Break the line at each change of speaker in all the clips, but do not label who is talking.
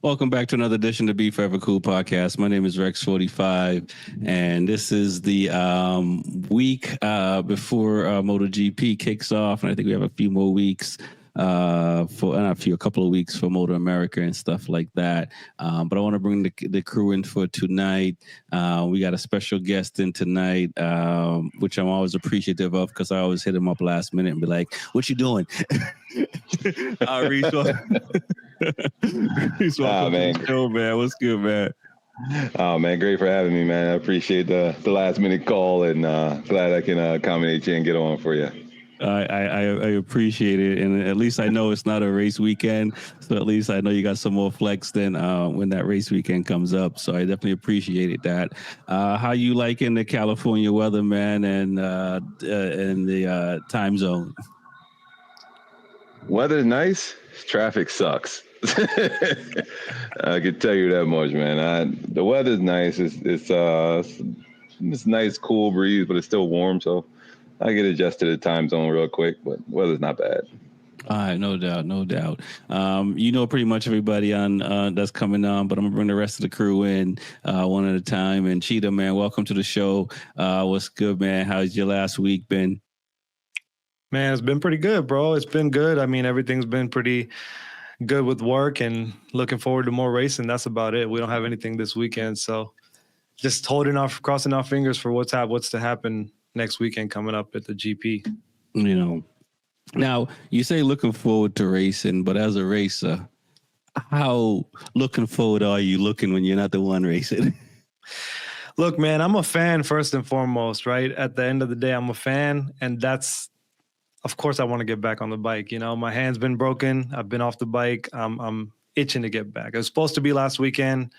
Welcome back to another edition of B4evaKool podcast. My name is Rex Fortyfive, and this is the week before MotoGP kicks off, and I think we have a few more weeks a couple of weeks for Moto America and stuff like that. But I want to bring the crew in for tonight. We got a special guest in tonight, which I'm always appreciative of because I always hit him up last minute and be like, "What you doing?" Reese, welcome to the show, man. What's good, man?
Oh man, great for having me, man. I appreciate the last minute call, and glad I can accommodate you and get on for you.
I appreciate it, and at least I know it's not a race weekend, so at least I know you got some more flex than when that race weekend comes up. So I definitely appreciated that. How you liking the California weather, man, and the time zone?
Weather's nice. Traffic sucks. I can tell you that much, man. The weather's nice. It's nice, cool breeze, but it's still warm, so I get adjusted to the time zone real quick, but weather's not bad.
All right, no doubt. You know pretty much everybody on that's coming on, but I'm gonna bring the rest of the crew in one at a time. And Cheetah, man, welcome to the show. What's good, man? How's your last week been?
Man, it's been pretty good, bro. It's been good. I mean, everything's been pretty good with work and looking forward to more racing. That's about it. We don't have anything this weekend, so just crossing our fingers for what's to happen next weekend coming up at the GP.
You know, now you say looking forward to racing, but as a racer, how looking forward are you looking when you're not the one racing?
Look, man, I'm a fan first and foremost, right? At the end of the day, I'm a fan, and of course I want to get back on the bike. You know, my hand's been broken. I've been off the bike. I'm itching to get back. It was supposed to be last weekend.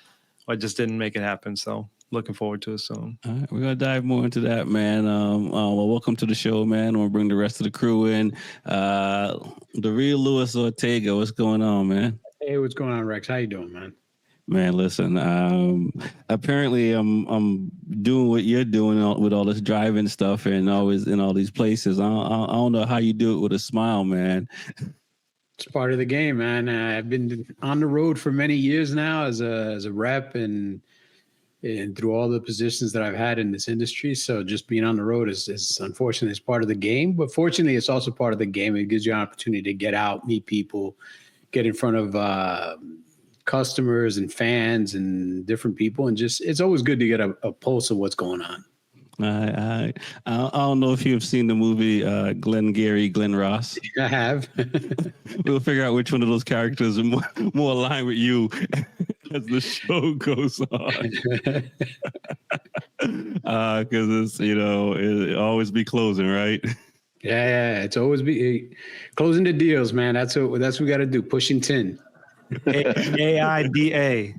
I just didn't make it happen. So looking forward to it soon.
All right, we're going to dive more into that, man. Well, welcome to the show, man. We'll bring the rest of the crew in. The real Luis Ortega, what's going on, man?
Hey, what's going on, Rex? How you doing, man?
Man, listen, apparently I'm doing what you're doing with all this driving stuff and always in all these places. I don't know how you do it with a smile, man.
It's part of the game, man. I've been on the road for many years now as a rep and through all the positions that I've had in this industry. So just being on the road is unfortunately it's part of the game, but fortunately it's also part of the game. It gives you an opportunity to get out, meet people, get in front of customers and fans and different people, and just it's always good to get a pulse of what's going on.
I don't know if you've seen the movie Glenn Ross.
I have.
We'll figure out which one of those characters are more aligned with you as the show goes on. Because it's it always be closing, right?
Yeah, it's always be closing the deals, man. That's what we got to do. Pushing 10.
AIDA.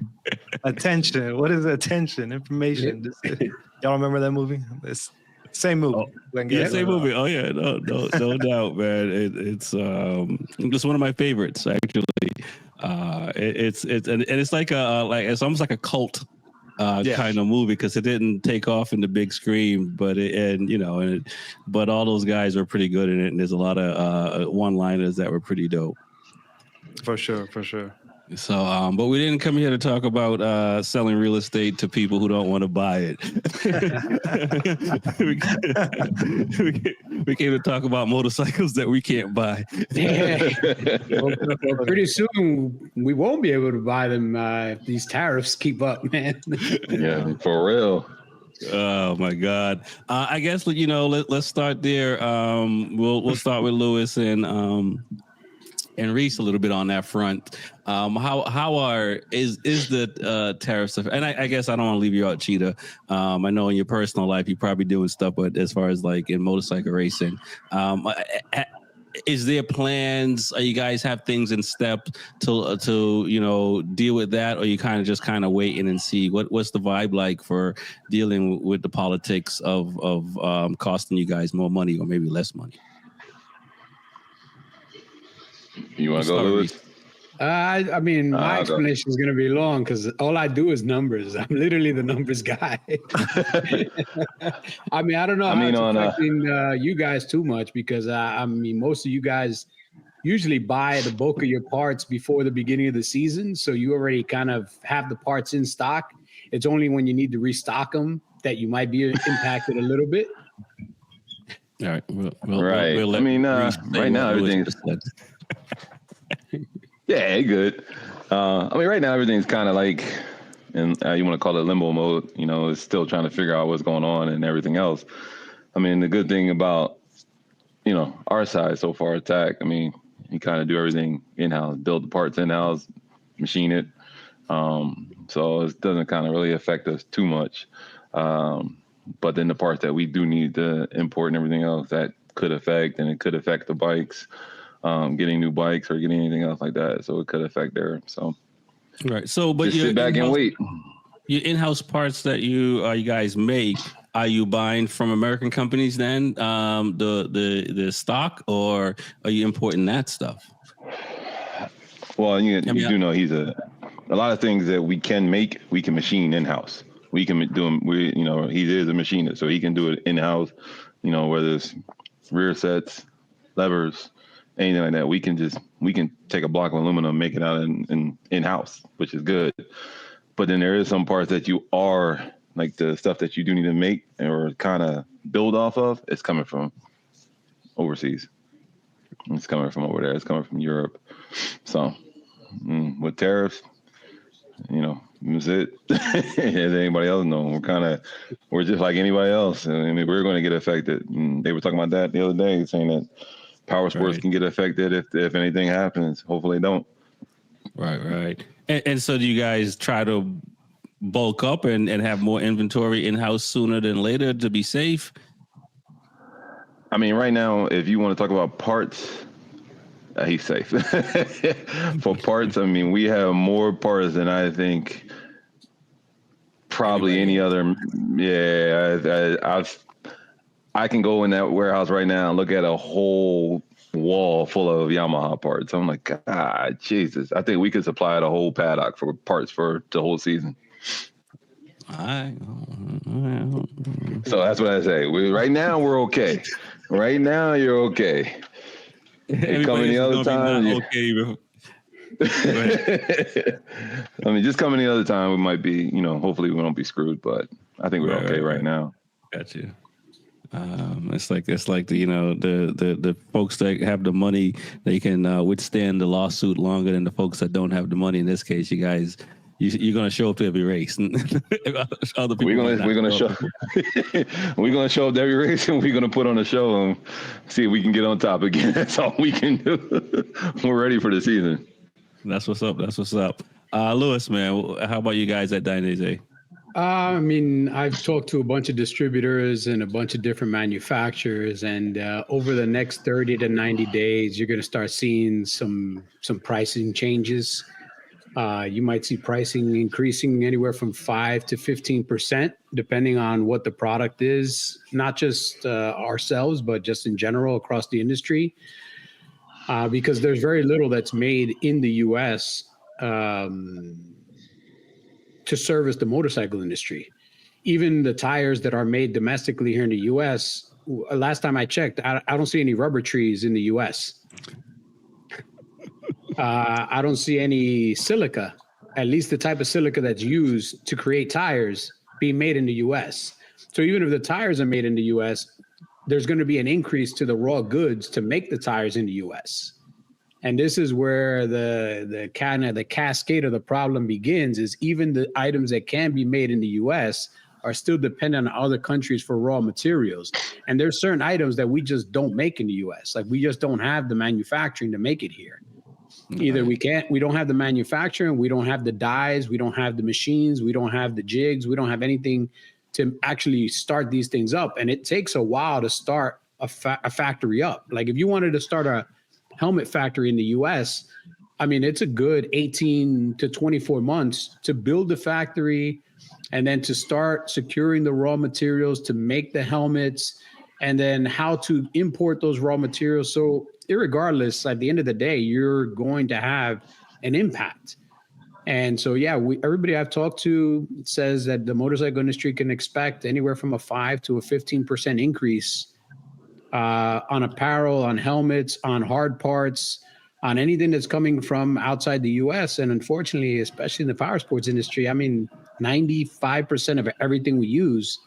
Attention. What is attention? Information. Y'all remember that movie? It's same movie.
Same movie. Oh yeah, no doubt, man. It's just one of my favorites actually. It's like it's almost like a cult kind of movie because it didn't take off in the big screen, but but all those guys are pretty good in it, and there's a lot of one-liners that were pretty dope.
For sure.
So, but we didn't come here to talk about selling real estate to people who don't want to buy it. we came to talk about motorcycles that we can't buy.
Yeah. Well, pretty soon we won't be able to buy them if these tariffs keep up, man.
Yeah, for real.
Oh my God! I guess let's start there. We'll start with Luis and Reese a little bit on that front. Is the tariff stuff? And I guess I don't want to leave you out, Cheetah. I know in your personal life you're probably doing stuff, but as far as like in motorcycle racing, is there plans? You guys have things in step to deal with that, or you kind of waiting and see what's the vibe like for dealing with the politics of costing you guys more money or maybe less money?
You want to go, Luis?
I mean, my explanation is going to be long because all I do is numbers. I'm literally the numbers guy. I mean, I don't know how it's affecting you guys too much because, I mean, most of you guys usually buy the bulk of your parts before the beginning of the season. So you already kind of have the parts in stock. It's only when you need to restock them that you might be impacted a little bit.
All right.
Right. I mean, right now everything's yeah, good. I mean, right now everything's kind of like, and you want to call it limbo mode. You know, it's still trying to figure out what's going on and everything else. I mean, the good thing about, you know, our side so far, Attack, I mean, you kind of do everything in-house, build the parts in-house, machine it. So it doesn't kind of really affect us too much. But then the parts that we do need to import and everything else, that could affect, and it could affect the bikes, getting new bikes or getting anything else like that. So it could affect there. So
right. So, but
just sit back and wait.
Your in-house parts that you guys make, are you buying from American companies then, the stock, or are you importing that stuff?
Well, you do know a lot of things that we can make, we can machine in-house. We can do them. He is a machinist, so he can do it in-house. You know, whether it's rear sets, levers, anything like that. We can take a block of aluminum, make it out in-house, which is good. But then there is some parts that you are, like the stuff that you do need to make or kind of build off of, it's coming from overseas. It's coming from over there. It's coming from Europe. So with tariffs, you know, that's it. As anybody else knows, we're just like anybody else. I mean, we're going to get affected. And they were talking about that the other day, saying that power sports can get affected if anything happens. Hopefully they don't.
Right. And so do you guys try to bulk up and have more inventory in-house sooner than later to be safe?
I mean, right now, if you want to talk about parts, he's safe. For parts, I mean, we have more parts than I think probably any other. Yeah, I can go in that warehouse right now and look at a whole wall full of Yamaha parts. I'm like, God, Jesus. I think we could supply the whole paddock for parts for the whole season. So that's what I say. Right now, we're okay. Right now, you're okay. Coming the other time, I mean, just coming the other time, we might be, hopefully we won't be screwed, but I think we're okay right now.
Got you. It's like the folks that have the money, they can withstand the lawsuit longer than the folks that don't have the money. In this case, you guys, you're gonna show up to every race. Other people we're gonna show
up to every race, and we're gonna put on a show and see if we can get on top again. That's all we can do. We're ready for the season.
That's what's up. Lewis, man, how about you guys at Dainese?
I mean, I've talked to a bunch of distributors and a bunch of different manufacturers, and over the next 30 to 90 days, you're going to start seeing some pricing changes. You might see pricing increasing anywhere from 5 to 15%, depending on what the product is, not just ourselves, but just in general across the industry, because there's very little that's made in the U.S. To service the motorcycle industry. Even the tires that are made domestically here in the U.S., last time I checked, I don't see any rubber trees in the U.S. I don't see any silica, at least the type of silica that's used to create tires, being made in the U.S. So even if the tires are made in the U.S., there's going to be an increase to the raw goods to make the tires in the U.S. And this is where the cascade of the problem begins, is even the items that can be made in the U.S. are still dependent on other countries for raw materials. And there's certain items that we just don't make in the U.S. Like we just don't have the manufacturing to make it here. Either we don't have the manufacturing, we don't have the dyes, we don't have the machines, we don't have the jigs, we don't have anything to actually start these things up. And it takes a while to start a factory up. Like if you wanted to start a helmet factory in the US, I mean, it's a good 18 to 24 months to build the factory and then to start securing the raw materials to make the helmets and then how to import those raw materials. So irregardless, at the end of the day, you're going to have an impact. And so, yeah, everybody I've talked to says that the motorcycle industry can expect anywhere from a 5 to a 15% increase on apparel, on helmets, on hard parts, on anything that's coming from outside the U.S. And unfortunately, especially in the power sports industry, I mean, 95% of everything we use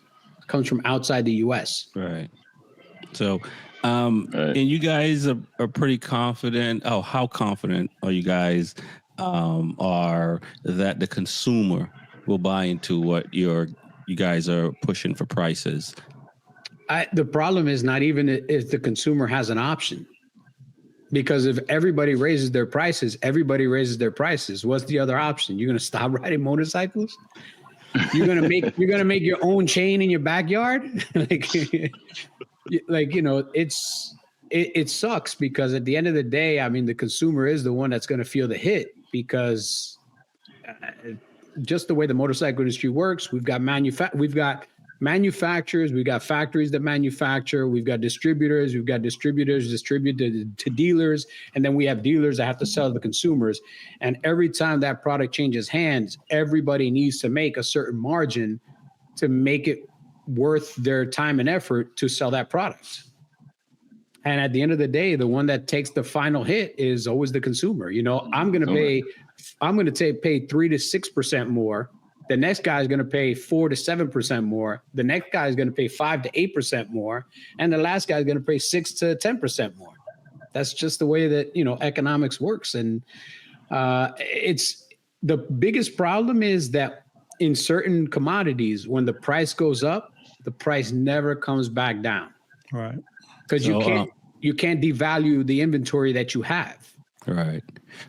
comes from outside the U.S.
Right. So,
Right.
and you guys are pretty confident. Oh, how confident are you guys are that the consumer will buy into what you guys are pushing for prices?
The problem is not even if the consumer has an option. Because if everybody raises their prices, everybody raises their prices. What's the other option? You're going to stop riding motorcycles? You're going to make your own chain in your backyard? like, you know, it sucks because at the end of the day, I mean, the consumer is the one that's going to feel the hit because just the way the motorcycle industry works, we've got manufacturers, we've got factories that manufacture, we've got distributors distribute to dealers, and then we have dealers that have to sell to the consumers. And every time that product changes hands, everybody needs to make a certain margin to make it worth their time and effort to sell that product. And at the end of the day, the one that takes the final hit is always the consumer. You know, I'm going to pay 3 to 6% more. The next guy is going to pay 4 to 7% more. The next guy is going to pay 5 to 8% more. And the last guy is going to pay 6 to 10% more. That's just the way that, you know, economics works. And it's the biggest problem is that in certain commodities, when the price goes up, the price never comes back down.
Right.
Because you can't devalue the inventory that you have.
Right.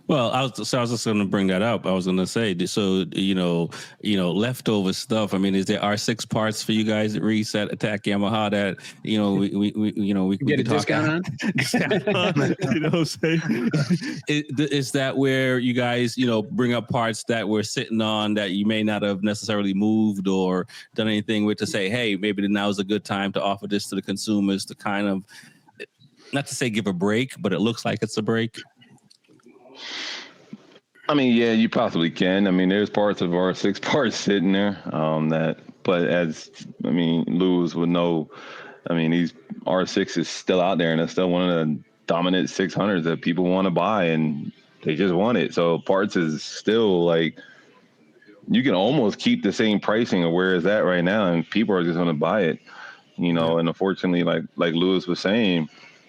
Well, I was just going to bring that up. I was going to say, so you know, leftover stuff. I mean, is there R6 parts for you guys at Reese at Attack Yamaha that we
get a discount on?
You know what I'm saying? Is that where you guys bring up parts that were sitting on that you may not have necessarily moved or done anything with to say, hey, maybe now is a good time to offer this to the consumers to kind of, not to say give a break, but it looks like it's a break.
I mean, yeah, you possibly can. I mean, there's parts of R6 parts sitting there but as, I mean, Lewis would know, I mean, these R6 is still out there and it's still one of the dominant 600s that people want to buy and they just want it. So parts is still like, you can almost keep the same pricing of where it's at right now and people are just going to buy it, and unfortunately, like Lewis was saying,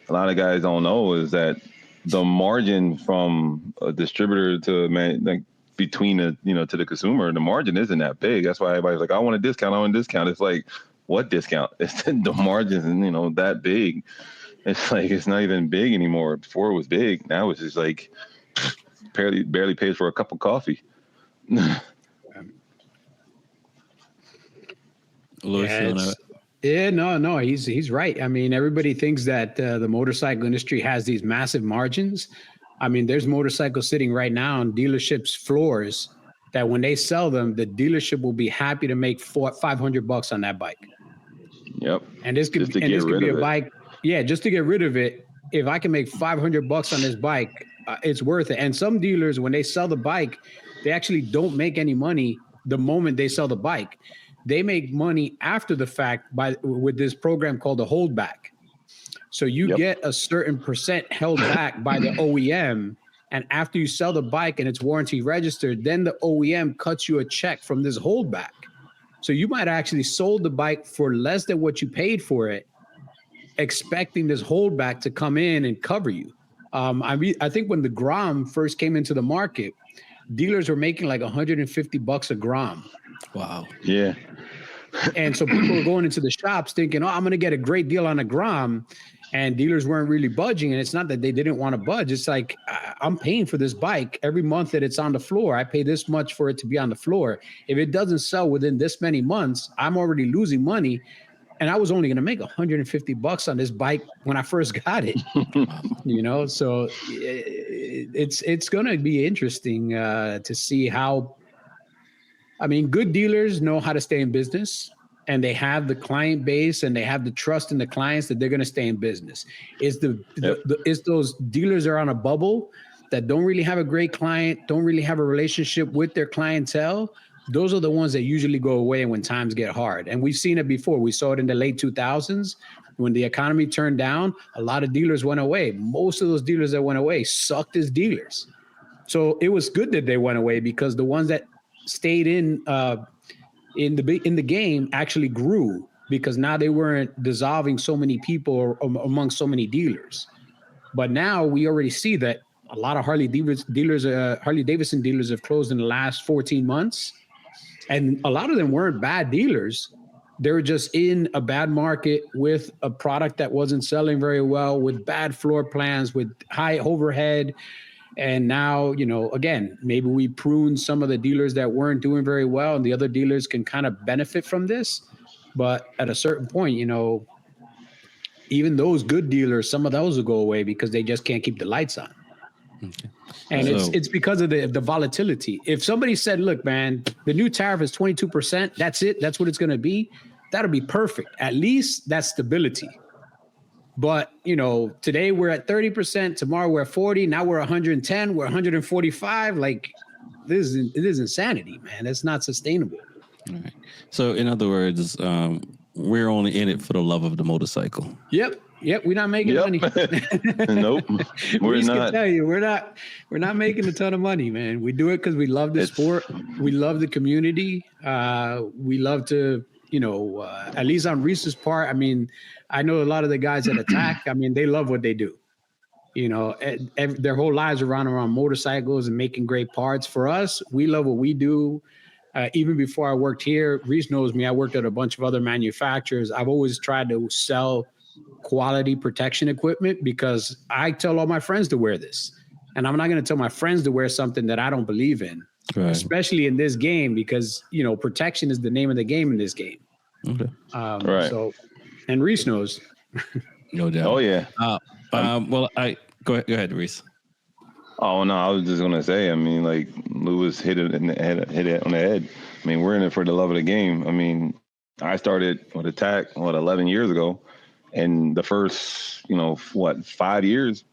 a lot of guys don't know is that the margin from a distributor to between to the consumer, the margin isn't that big. That's why everybody's like, I want a discount. It's like, what discount? It's the margin isn't, that big. It's like, it's not even big anymore. Before it was big. Now it's just like barely pays for a cup of coffee.
Yeah, no, he's right. I mean, everybody thinks that the motorcycle industry has these massive margins. I mean, there's motorcycles sitting right now on dealerships' floors that when they sell them, the dealership will be happy to make $500 on that bike.
Yep.
And this could be a bike. Yeah, just to get rid of it. If I can make $500 on this bike, it's worth it. And some dealers, when they sell the bike, they actually don't make any money the moment they sell the bike. They make money after the fact with this program called a holdback. So you get a certain percent held back by the OEM. And after you sell the bike and it's warranty registered, then the OEM cuts you a check from this holdback. So you might actually sold the bike for less than what you paid for it, expecting this holdback to come in and cover you. I think when the Grom first came into the market, dealers were making like $150 a Grom.
Wow.
Yeah.
And so people were going into the shops thinking, I'm going to get a great deal on a Grom. And dealers weren't really budging. And it's not that they didn't want to budge. It's like, I'm paying for this bike every month that it's on the floor. I pay this much for it to be on the floor. If it doesn't sell within this many months, I'm already losing money. And I was only going to make $150 on this bike when I first got it, so it's going to be interesting to see how. I mean, good dealers know how to stay in business, and they have the client base and they have the trust in the clients that they're going to stay in business. It's those dealers are on a bubble that don't really have a great client, don't really have a relationship with their clientele, those are the ones that usually go away when times get hard. And we've seen it before. We saw it in the late 2000s when the economy turned down. A lot of dealers went away. Most of those dealers that went away sucked as dealers. So it was good that they went away, because the ones that stayed in the game actually grew, because now they weren't dissolving so many people among so many dealers. But now we already see that a lot of Harley Davidson dealers have closed in the last 14 months. And a lot of them weren't bad dealers. They were just in a bad market with a product that wasn't selling very well, with bad floor plans, with high overhead. And now, again, maybe we prune some of the dealers that weren't doing very well, and the other dealers can kind of benefit from this. But at a certain point, even those good dealers, some of those will go away because they just can't keep the lights on. Okay. And it's because of the volatility. If somebody said, look, man, the new tariff is 22%, that's it, that's what it's going to be, that'll be perfect. At least that's stability. But, today we're at 30%, tomorrow we're at 40, now we're 110, we're 145. Like, it is insanity, man. It's not sustainable.
All right. So in other words, we're only in it for the love of the motorcycle.
Yep. We're not making money.
Nope. We're
Reese
not.
Can tell you, we're not making a ton of money, man. We do it because we love the sport. We love the community. We love to, at least on Reese's part. I mean, I know a lot of the guys that attack. I mean, they love what they do. Their whole lives are around motorcycles and making great parts. For us, we love what we do. Even before I worked here, Reese knows me. I worked at a bunch of other manufacturers. I've always tried to sell quality protection equipment because I tell all my friends to wear this. And I'm not going to tell my friends to wear something that I don't believe in, right, especially in this game, because, protection is the name of the game in this game.
Okay.
Right.
So, and Reese knows.
No doubt.
Oh, yeah.
Well, go ahead, Reese.
Oh, no, I was just going to say, I mean, like Lewis hit it on the head. I mean, we're in it for the love of the game. I mean, I started with Attack, 11 years ago. And the first, 5 years,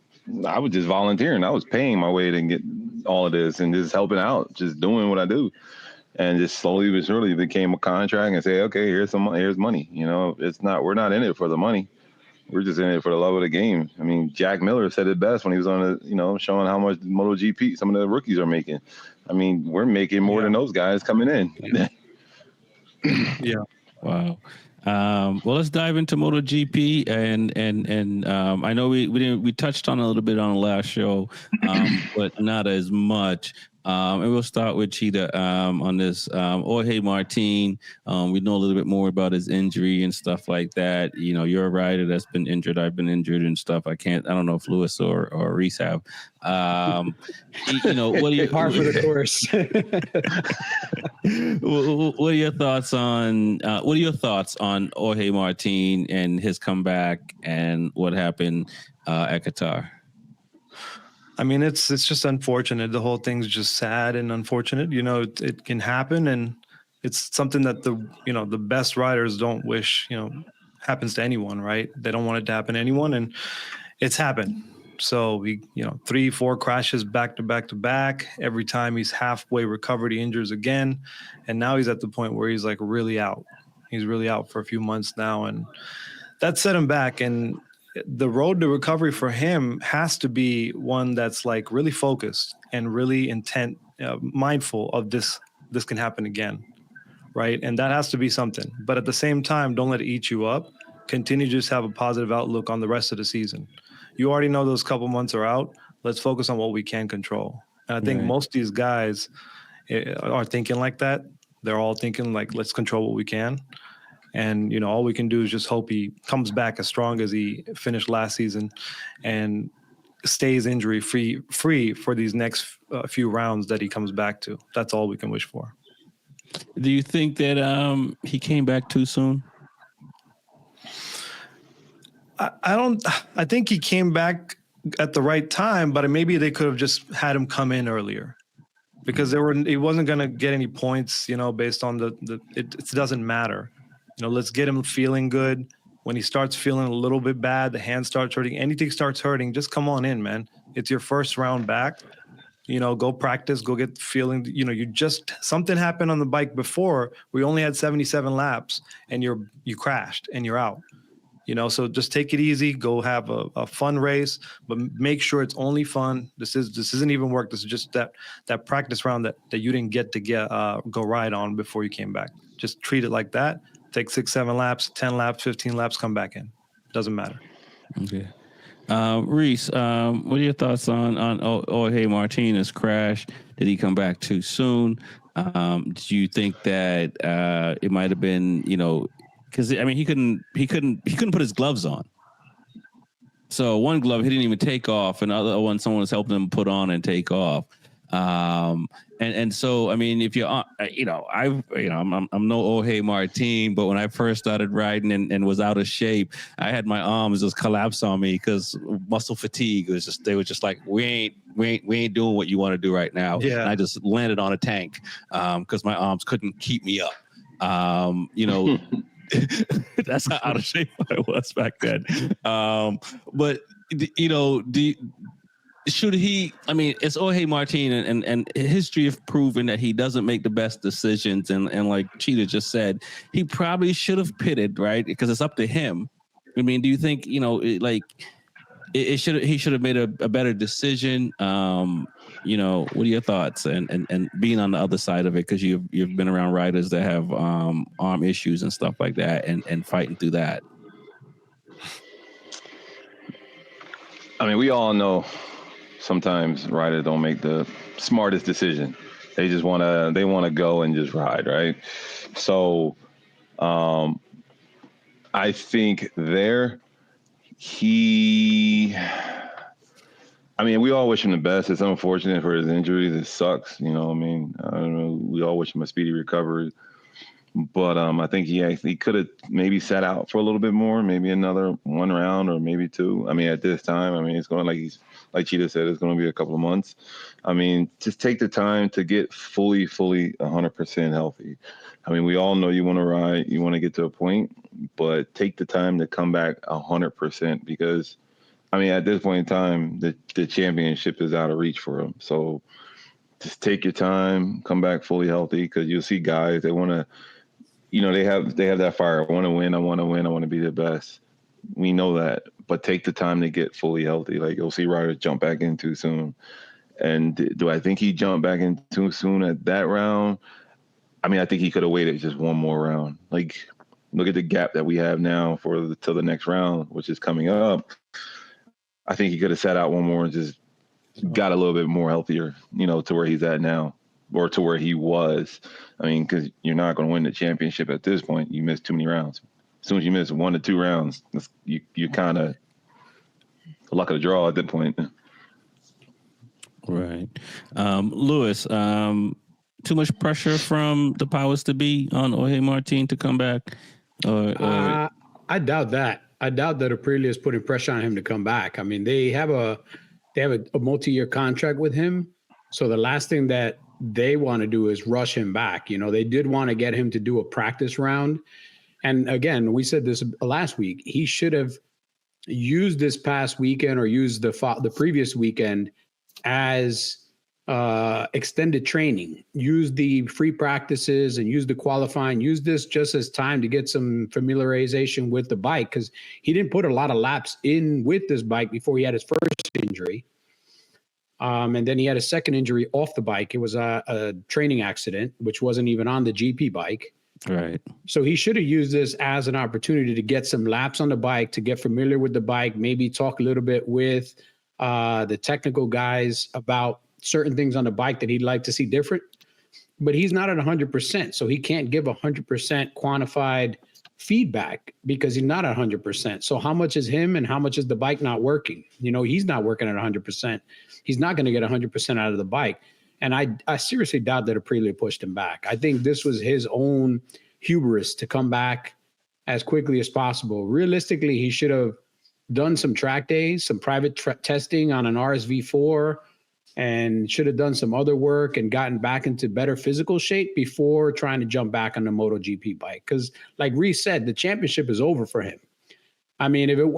I was just volunteering. I was paying my way to get all of this and just helping out, just doing what I do. And just slowly but surely became a contract and say, okay, here's money. We're not in it for the money. We're just in it for the love of the game. I mean, Jack Miller said it best when he was on showing how much MotoGP some of the rookies are making. I mean, we're making more than those guys coming in.
Yeah.
Wow. Well, let's dive into MotoGP, and I know we touched on a little bit on the last show, but not as much. And we'll start with Cheetah on this. Jorge Martin, we know a little bit more about his injury and stuff like that. You're a rider that's been injured. I've been injured and stuff. I don't know if Lewis or Reese have. What do you
par for the course?
What are your thoughts on Jorge Martin and his comeback and what happened at Qatar?
I mean, it's just unfortunate. The whole thing's just sad and unfortunate. It can happen, and it's something that the best riders don't wish, happens to anyone, right? They don't want it to happen to anyone, and it's happened. So we, 3-4 crashes back to back to back. Every time he's halfway recovered, he injures again, and now he's at the point where he's like really out. He's really out for a few months now, and that set him back. And the road to recovery for him has to be one that's like really focused and really intent, mindful of this can happen again, right? And that has to be something. But at the same time, don't let it eat you up. Continue to just have a positive outlook on the rest of the season. You already know those couple months are out. Let's focus on what we can control. And I think most of these guys are thinking like that. They're all thinking like, let's control what we can. And, all we can do is just hope he comes back as strong as he finished last season and stays injury free for these next few rounds that he comes back to. That's all we can wish for.
Do you think that he came back too soon?
I think he came back at the right time, but maybe they could have just had him come in earlier because he wasn't going to get any points, based on it doesn't matter. Let's get him feeling good. When he starts feeling a little bit bad, the hand starts hurting, anything starts hurting, just come on in, man. It's your first round back. go practice, go get feeling, something happened on the bike before. We only had 77 laps and you crashed and you're out. So just take it easy, go have a fun race, but make sure it's only fun. This isn't even work. This is just that practice round that you didn't get to go ride on before you came back. Just treat it like that. Take 6, 7 laps, 10 laps, 15 laps, come back in. Doesn't matter.
Okay. Reese, what are your thoughts on Jorge Martin's crash? Did he come back too soon? Do you think that it might have been, because he couldn't put his gloves on. So one glove he didn't even take off, and the other one someone was helping him put on and take off. And so if you're I'm no Jorge Martin, but when I first started riding and was out of shape, I had my arms just collapse on me because muscle fatigue. They were just like, we ain't doing what you want to do right now.
Yeah.
And I just landed on a tank because my arms couldn't keep me up. That's how out of shape I was back then. But should he? It's Jorge Martin, and history of proving that he doesn't make the best decisions. And like Cheetah just said, he probably should have pitted, right? Because it's up to him. Do you think he should have made a better decision? What are your thoughts? And being on the other side of it, because you've been around riders that have arm issues and stuff like that, and fighting through that.
We all know sometimes riders don't make the smartest decision. They just want to go and just ride, right? So I think we all wish him the best. It's unfortunate for his injuries. It sucks. I don't know. We all wish him a speedy recovery. But I think he could have maybe sat out for a little bit more, maybe another 1 round or maybe 2. At this time, it's going like Cheetah said, it's going to be a couple of months. Just take the time to get fully 100% healthy. We all know you want to ride, you want to get to a point, but take the time to come back 100% because, at this point in time, the championship is out of reach for him. So just take your time, come back fully healthy, because you'll see guys that want to, they have that fire. I want to win. I want to be the best. We know that, but take the time to get fully healthy. Like you'll see riders jump back in too soon. And do I think he jumped back in too soon at that round? I think he could have waited just one more round. Like, look at the gap that we have now till the next round, which is coming up. I think he could have sat out one more and just got a little bit more healthier, to where he's at now, or to where he was. Because you're not going to win the championship at this point. You missed too many rounds. As soon as you miss 1 to 2 rounds, you kind of luck of the draw at that point.
Right. Lewis, too much pressure from the powers to be on Jorge Martin to come back?
I doubt that. I doubt that Aprilia is putting pressure on him to come back. They have a multi-year contract with him. So the last thing that they want to do is rush him back. They did want to get him to do a practice round. And again, we said this last week, he should have used this past weekend or used the previous weekend as extended training. Use the free practices and use the qualifying. Use this just as time to get some familiarization with the bike, because he didn't put a lot of laps in with this bike before he had his first injury. And then he had a second injury off the bike. It was a training accident, which wasn't even on the GP bike.
Right.
So he should have used this as an opportunity to get some laps on the bike, to get familiar with the bike, maybe talk a little bit with the technical guys about certain things on the bike that he'd like to see different. But he's not at 100%, so he can't give 100% quantified feedback because he's not at 100%. So how much is him and how much is the bike not working? He's not working at 100%. He's not going to get 100% out of the bike. And I seriously doubt that Aprilia pushed him back. I think this was his own hubris to come back as quickly as possible. Realistically, he should have done some track days, some private testing on an RSV4, and should have done some other work and gotten back into better physical shape before trying to jump back on the MotoGP bike. Because like Reese said, the championship is over for him. If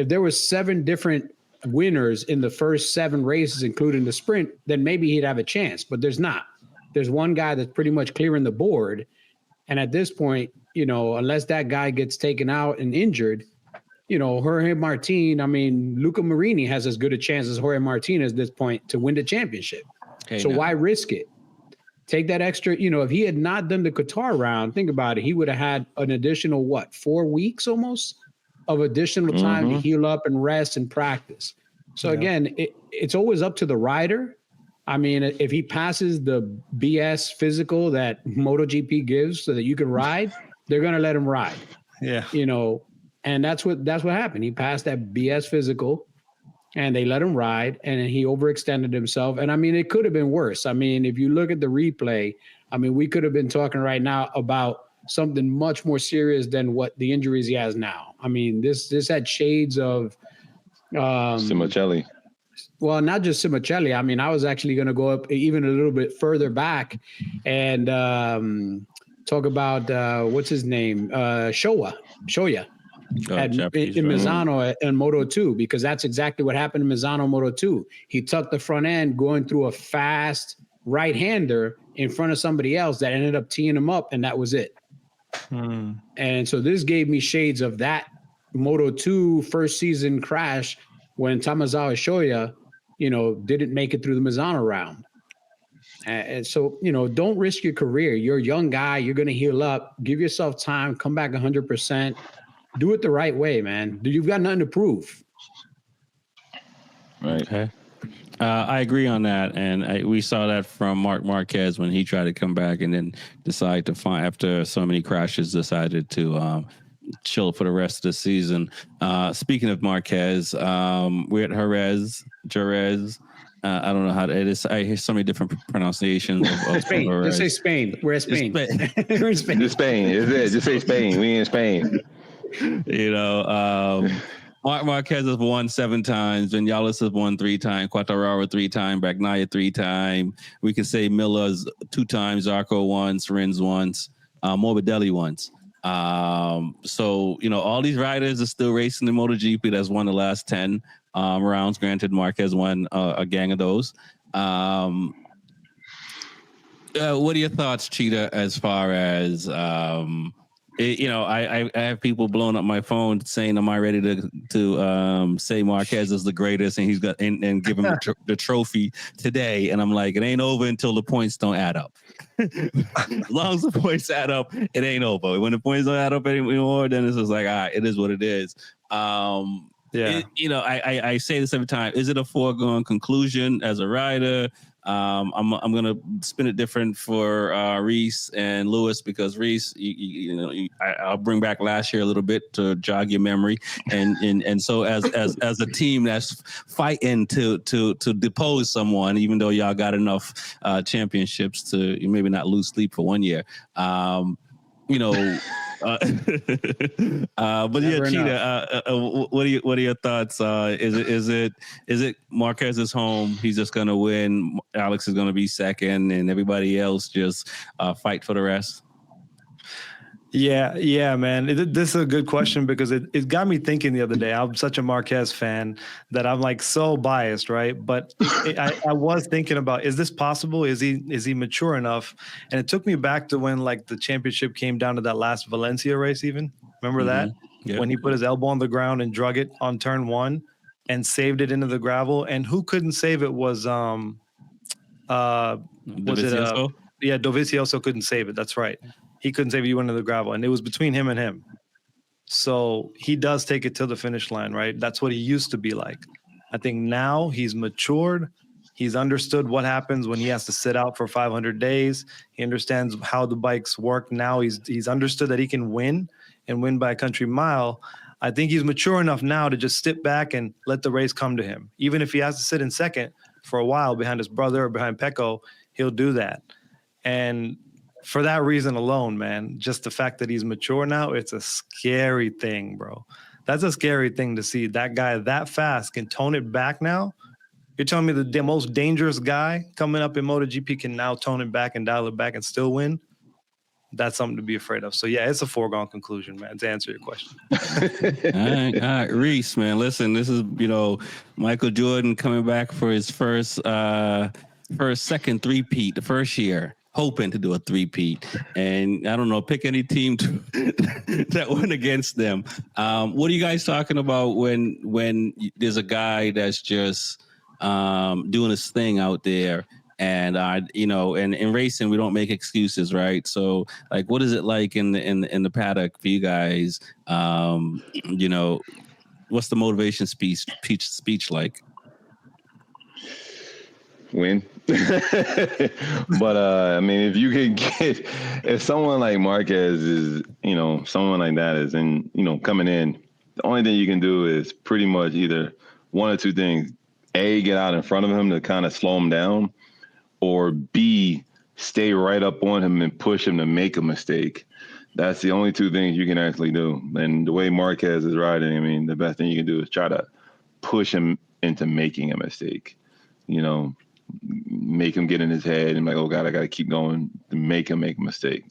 there was 7 different winners in the first 7 races, including the sprint, then maybe he'd have a chance. But there's not. There's one guy that's pretty much clearing the board. And at this point, unless that guy gets taken out and injured, Jorge Martin, I mean, Luca Marini has as good a chance as Jorge Martin at this point to win the championship. Why risk it? Take that extra, if he had not done the Qatar round, think about it, he would have had an additional, 4 weeks almost of additional time to heal up and rest and practice. So again, it's always up to the rider. I mean, if he passes the BS physical that MotoGP gives so that you can ride, they're going to let him ride.
Yeah.
And that's what happened. He passed that BS physical and they let him ride and he overextended himself. And I mean, it could have been worse. I mean, if you look at the replay, I mean, we could have been talking right now about something much more serious than what the injuries he has now. I mean, this had shades of
Simoncelli.
Well, not just Simoncelli. I mean, I was actually going to go up even a little bit further back and talk about what's his name, Shoya. In Misano and Moto 2, because that's exactly what happened in Misano Moto 2. He tucked the front end going through a fast right-hander in front of somebody else that ended up teeing him up, and that was it. And so this gave me shades of that Moto 2 first season crash when Tamazawa Shoya, didn't make it through the Misano round. And so, don't risk your career. You're a young guy. You're going to heal up. Give yourself time. Come back 100%. Do it the right way, man. You've got nothing to prove.
Right.
Okay. I agree on that. And we saw that from M.Marquez when he tried to come back and then decided to find, after so many crashes, decided to chill for the rest of the season. Speaking of Marquez, we're at Jerez. I don't know how it is. I hear so many different pronunciations of
Spain. Just say Spain. We're at Spain. We're in Spain.
Just Spain. Is it? Just say Spain. We in Spain.
Marquez has won 7 times. Vinales has won 3 times. Quartararo 3 times. Bagnaia 3 times. We can say Miller's 2 times. Zarco once. Rins once. Morbidelli once. So all these riders are still racing in MotoGP. That's won the last 10 rounds. Granted, Marquez won a gang of those. What are your thoughts, Cheetah, as far as I have people blowing up my phone saying, "Am I ready to say Marquez is the greatest?" And he's got and give him the trophy today. And I'm like, it ain't over until the points don't add up. As long as the points add up, it ain't over. When the points don't add up anymore, then it's just like, all right, it is what it is. I say this every time. Is it a foregone conclusion as a rider? I'm gonna spin it different for Reese and Lewis, because Reese, I'll bring back last year a little bit to jog your memory, and so as a team that's fighting to depose someone, even though y'all got enough championships to maybe not lose sleep for 1 year. But yeah, Cheetah, what are your thoughts? Is it Marquez's home? He's just gonna win. Alex is gonna be second, and everybody else just fight for the rest.
Yeah, man. This is a good question because it got me thinking the other day. I'm such a Marquez fan that I'm like so biased, right? But I was thinking about, is this possible? Is he mature enough? And it took me back to when like the championship came down to that last Valencia race. Even remember that when he put his elbow on the ground and drug it on turn 1 and saved it into the gravel. And who couldn't save it was Dovizioso couldn't save it. That's right. He couldn't save it. He went into the gravel, and it was between him and him. So he does take it to the finish line, right? That's what he used to be like. I think now he's matured. He's understood what happens when he has to sit out for 500 days. He understands how the bikes work now. He's understood that he can win and win by a country mile. I think he's mature enough now to just sit back and let the race come to him. Even if he has to sit in second for a while behind his brother or behind Pecco, he'll do that. And for that reason alone, man, just the fact that he's mature now, it's a scary thing, bro. That's a scary thing to see. That guy that fast can tone it back now. You're telling me the most dangerous guy coming up in MotoGP can now tone it back and dial it back and still win? that's something to be afraid of. So yeah, it's a foregone conclusion, man, to answer your question.
All right, Reese, man. Listen, this is, Michael Jordan coming back for his second three-peat, the first year, hoping to do a three-peat. And I don't know, pick any team that went against them. What are you guys talking about when there's a guy that's just doing his thing out there? And and in racing, we don't make excuses, right? So, like, what is it like in the paddock for you guys? What's the motivation speech like?
Win. But I mean, if someone like Marquez is, someone like that is coming in, the only thing you can do is pretty much either one or two things: A, get out in front of him to kind of slow him down, or B, stay right up on him and push him to make a mistake. That's the only two things you can actually do. And the way Marquez is riding, I mean, the best thing you can do is try to push him into making a mistake. Make him get in his head and like, oh God, I got to keep going to make him make a mistake.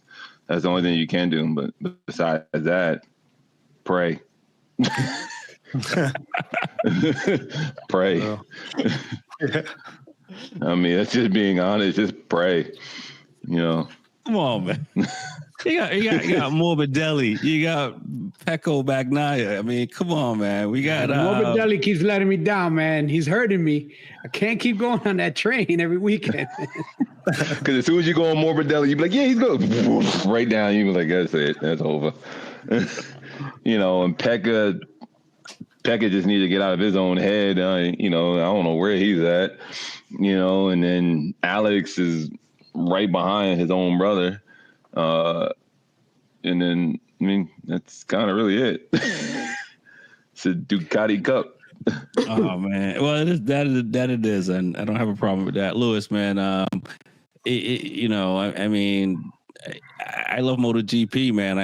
That's the only thing you can do. But besides that, pray. Pray.
Oh.
I mean, that's just being honest. Just pray.
Come on, man. You got Morbidelli. You got Pecco Bagnaia. I mean, come on, man. We got
Morbidelli keeps letting me down, man. He's hurting me. I can't keep going on that train every weekend.
Because as soon as you go on Morbidelli, you be like, yeah, he's going right down. You be like, that's it. That's over. And Pecca just needs to get out of his own head. I don't know where he's at. And then Alex is right behind his own brother. And then, I mean, that's kind of really it. It's a Ducati Cup.
Oh man, well it is, and I don't have a problem with that, Lewis, man. I mean, I love MotoGP, man.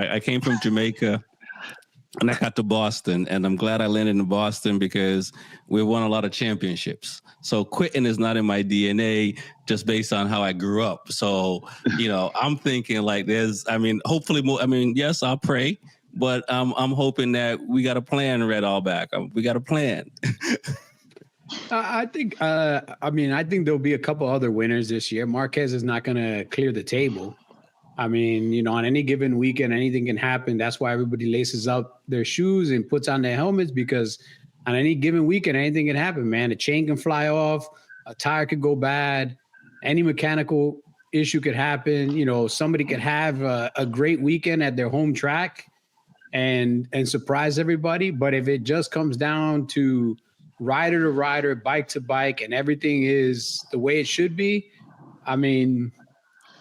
I came from Jamaica. And I got to Boston, and I'm glad I landed in Boston because we won a lot of championships. So quitting is not in my DNA just based on how I grew up. So, I'm thinking like hopefully more. I mean, yes, I'll pray, but I'm hoping that we got a plan, Red All Back. We got a plan.
I think there'll be a couple other winners this year. Marquez is not going to clear the table. I mean, on any given weekend, anything can happen. That's why everybody laces up their shoes and puts on their helmets, because on any given weekend, anything can happen, man. A chain can fly off, a tire could go bad, any mechanical issue could happen. Somebody could have a great weekend at their home track and surprise everybody. But if it just comes down to rider to rider, bike to bike, and everything is the way it should be, I mean,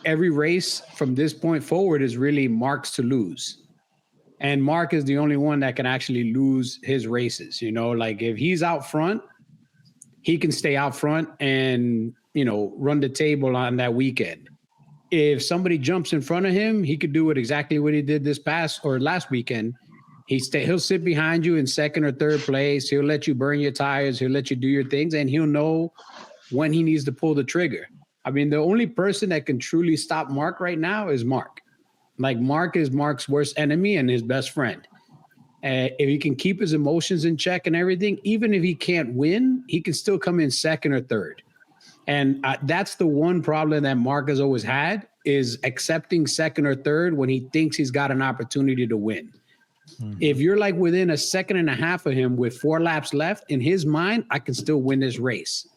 every race from this point forward is really Mark's to lose. And Mark is the only one that can actually lose his races. Like if he's out front, he can stay out front and, run the table on that weekend. If somebody jumps in front of him, he could do exactly what he did this past or last weekend. He'll sit behind you in second or third place. He'll let you burn your tires. He'll let you do your things, and he'll know when he needs to pull the trigger. I mean, the only person that can truly stop Mark right now is Mark. Like, Mark is Mark's worst enemy and his best friend. If he can keep his emotions in check and everything, even if he can't win, he can still come in second or third. And that's the one problem that Mark has always had, is accepting second or third when he thinks he's got an opportunity to win. Mm-hmm. If you're like within a second and a half of him with 4 laps left, in his mind, I can still win this race.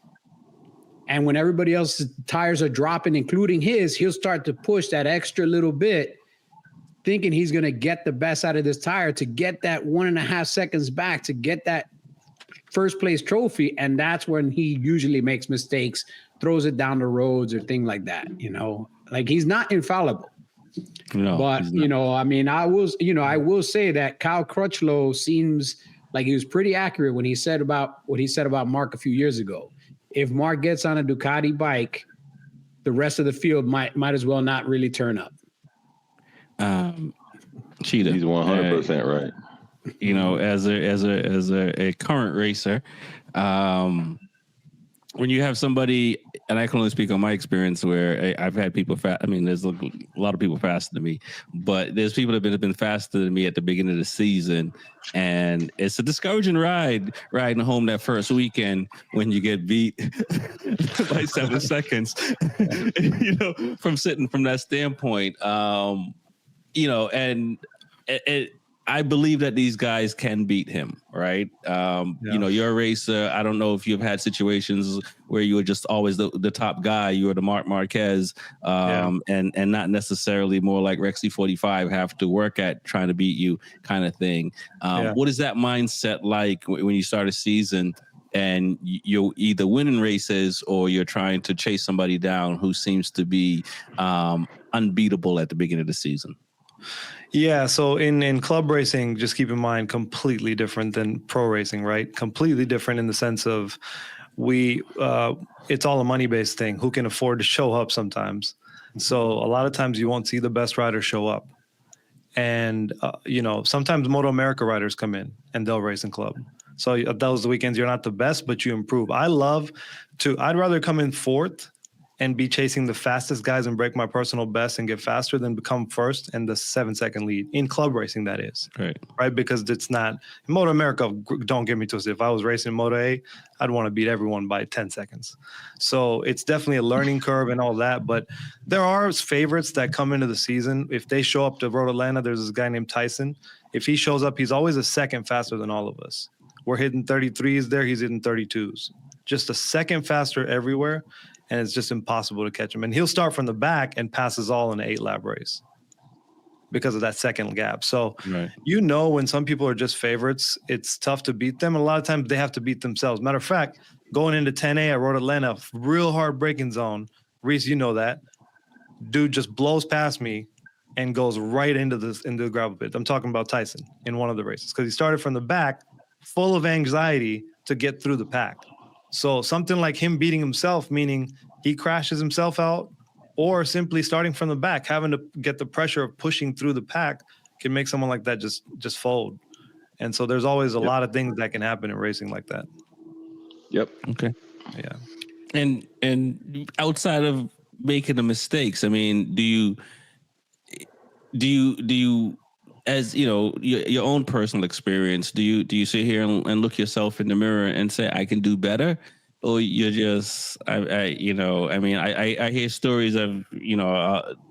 And when everybody else's tires are dropping, including his, he'll start to push that extra little bit, thinking he's going to get the best out of this tire to get that 1.5 seconds back, to get that first place trophy. And that's when he usually makes mistakes, throws it down the roads or things like that. Like, he's not infallible. No, but, I mean, I will say that Kyle Crutchlow seems like he was pretty accurate when he said about what he said about Mark a few years ago. If Mark gets on a Ducati bike, the rest of the field might as well not really turn up.
Cheetah,
he's 100% right.
As a current racer, when you have somebody And I can only speak on my experience where I've had people I mean, there's a lot of people faster than me, but there's people that have been faster than me at the beginning of the season. And it's a discouraging ride, riding home that first weekend when you get beat by 7 seconds, from sitting from that standpoint. And I believe that these guys can beat him, right? You're a racer. I don't know if you've had situations where you were just always the top guy. You were the M.Marquez, and not necessarily more like Rexy Fortyfive have to work at trying to beat you kind of thing. What is that mindset like when you start a season and you're either winning races or you're trying to chase somebody down who seems to be unbeatable at the beginning of the season?
Yeah, so in club racing, just keep in mind, completely different than pro racing, right? Completely different in the sense of it's all a money-based thing. Who can afford to show up sometimes? So a lot of times you won't see the best riders show up. And, sometimes Moto America riders come in and they'll race in club. So those weekends, you're not the best, but you improve. I'd rather come in fourth and be chasing the fastest guys and break my personal best and get faster than become first and the 7-second lead in club racing. That is right. Because it's not in Moto America. Don't get me twisted. If I was racing Moto A, I'd want to beat everyone by 10 seconds. So it's definitely a learning curve and all that. But there are favorites that come into the season. If they show up to Road Atlanta, there's this guy named Tyson. If he shows up, he's always a second faster than all of us. We're hitting 33s there. He's hitting 32s. Just a second faster everywhere. And it's just impossible to catch him. And he'll start from the back and pass us all in an 8-lap race because of that second gap. So, when some people are just favorites, it's tough to beat them. And a lot of times they have to beat themselves. Matter of fact, going into 10A at Road Atlanta, real hard braking zone. Reese, you know that. Dude just blows past me and goes right into the gravel pit. I'm talking about Tyson in one of the races because he started from the back full of anxiety to get through the pack. So something like him beating himself, meaning he crashes himself out, or simply starting from the back, having to get the pressure of pushing through the pack can make someone like that just fold. And so there's always a lot of things that can happen in racing like that.
Yep.
Okay.
Yeah.
And outside of making the mistakes, I mean, do you as your own personal experience, do you sit here and look yourself in the mirror and say I can do better, or you're just I hear stories of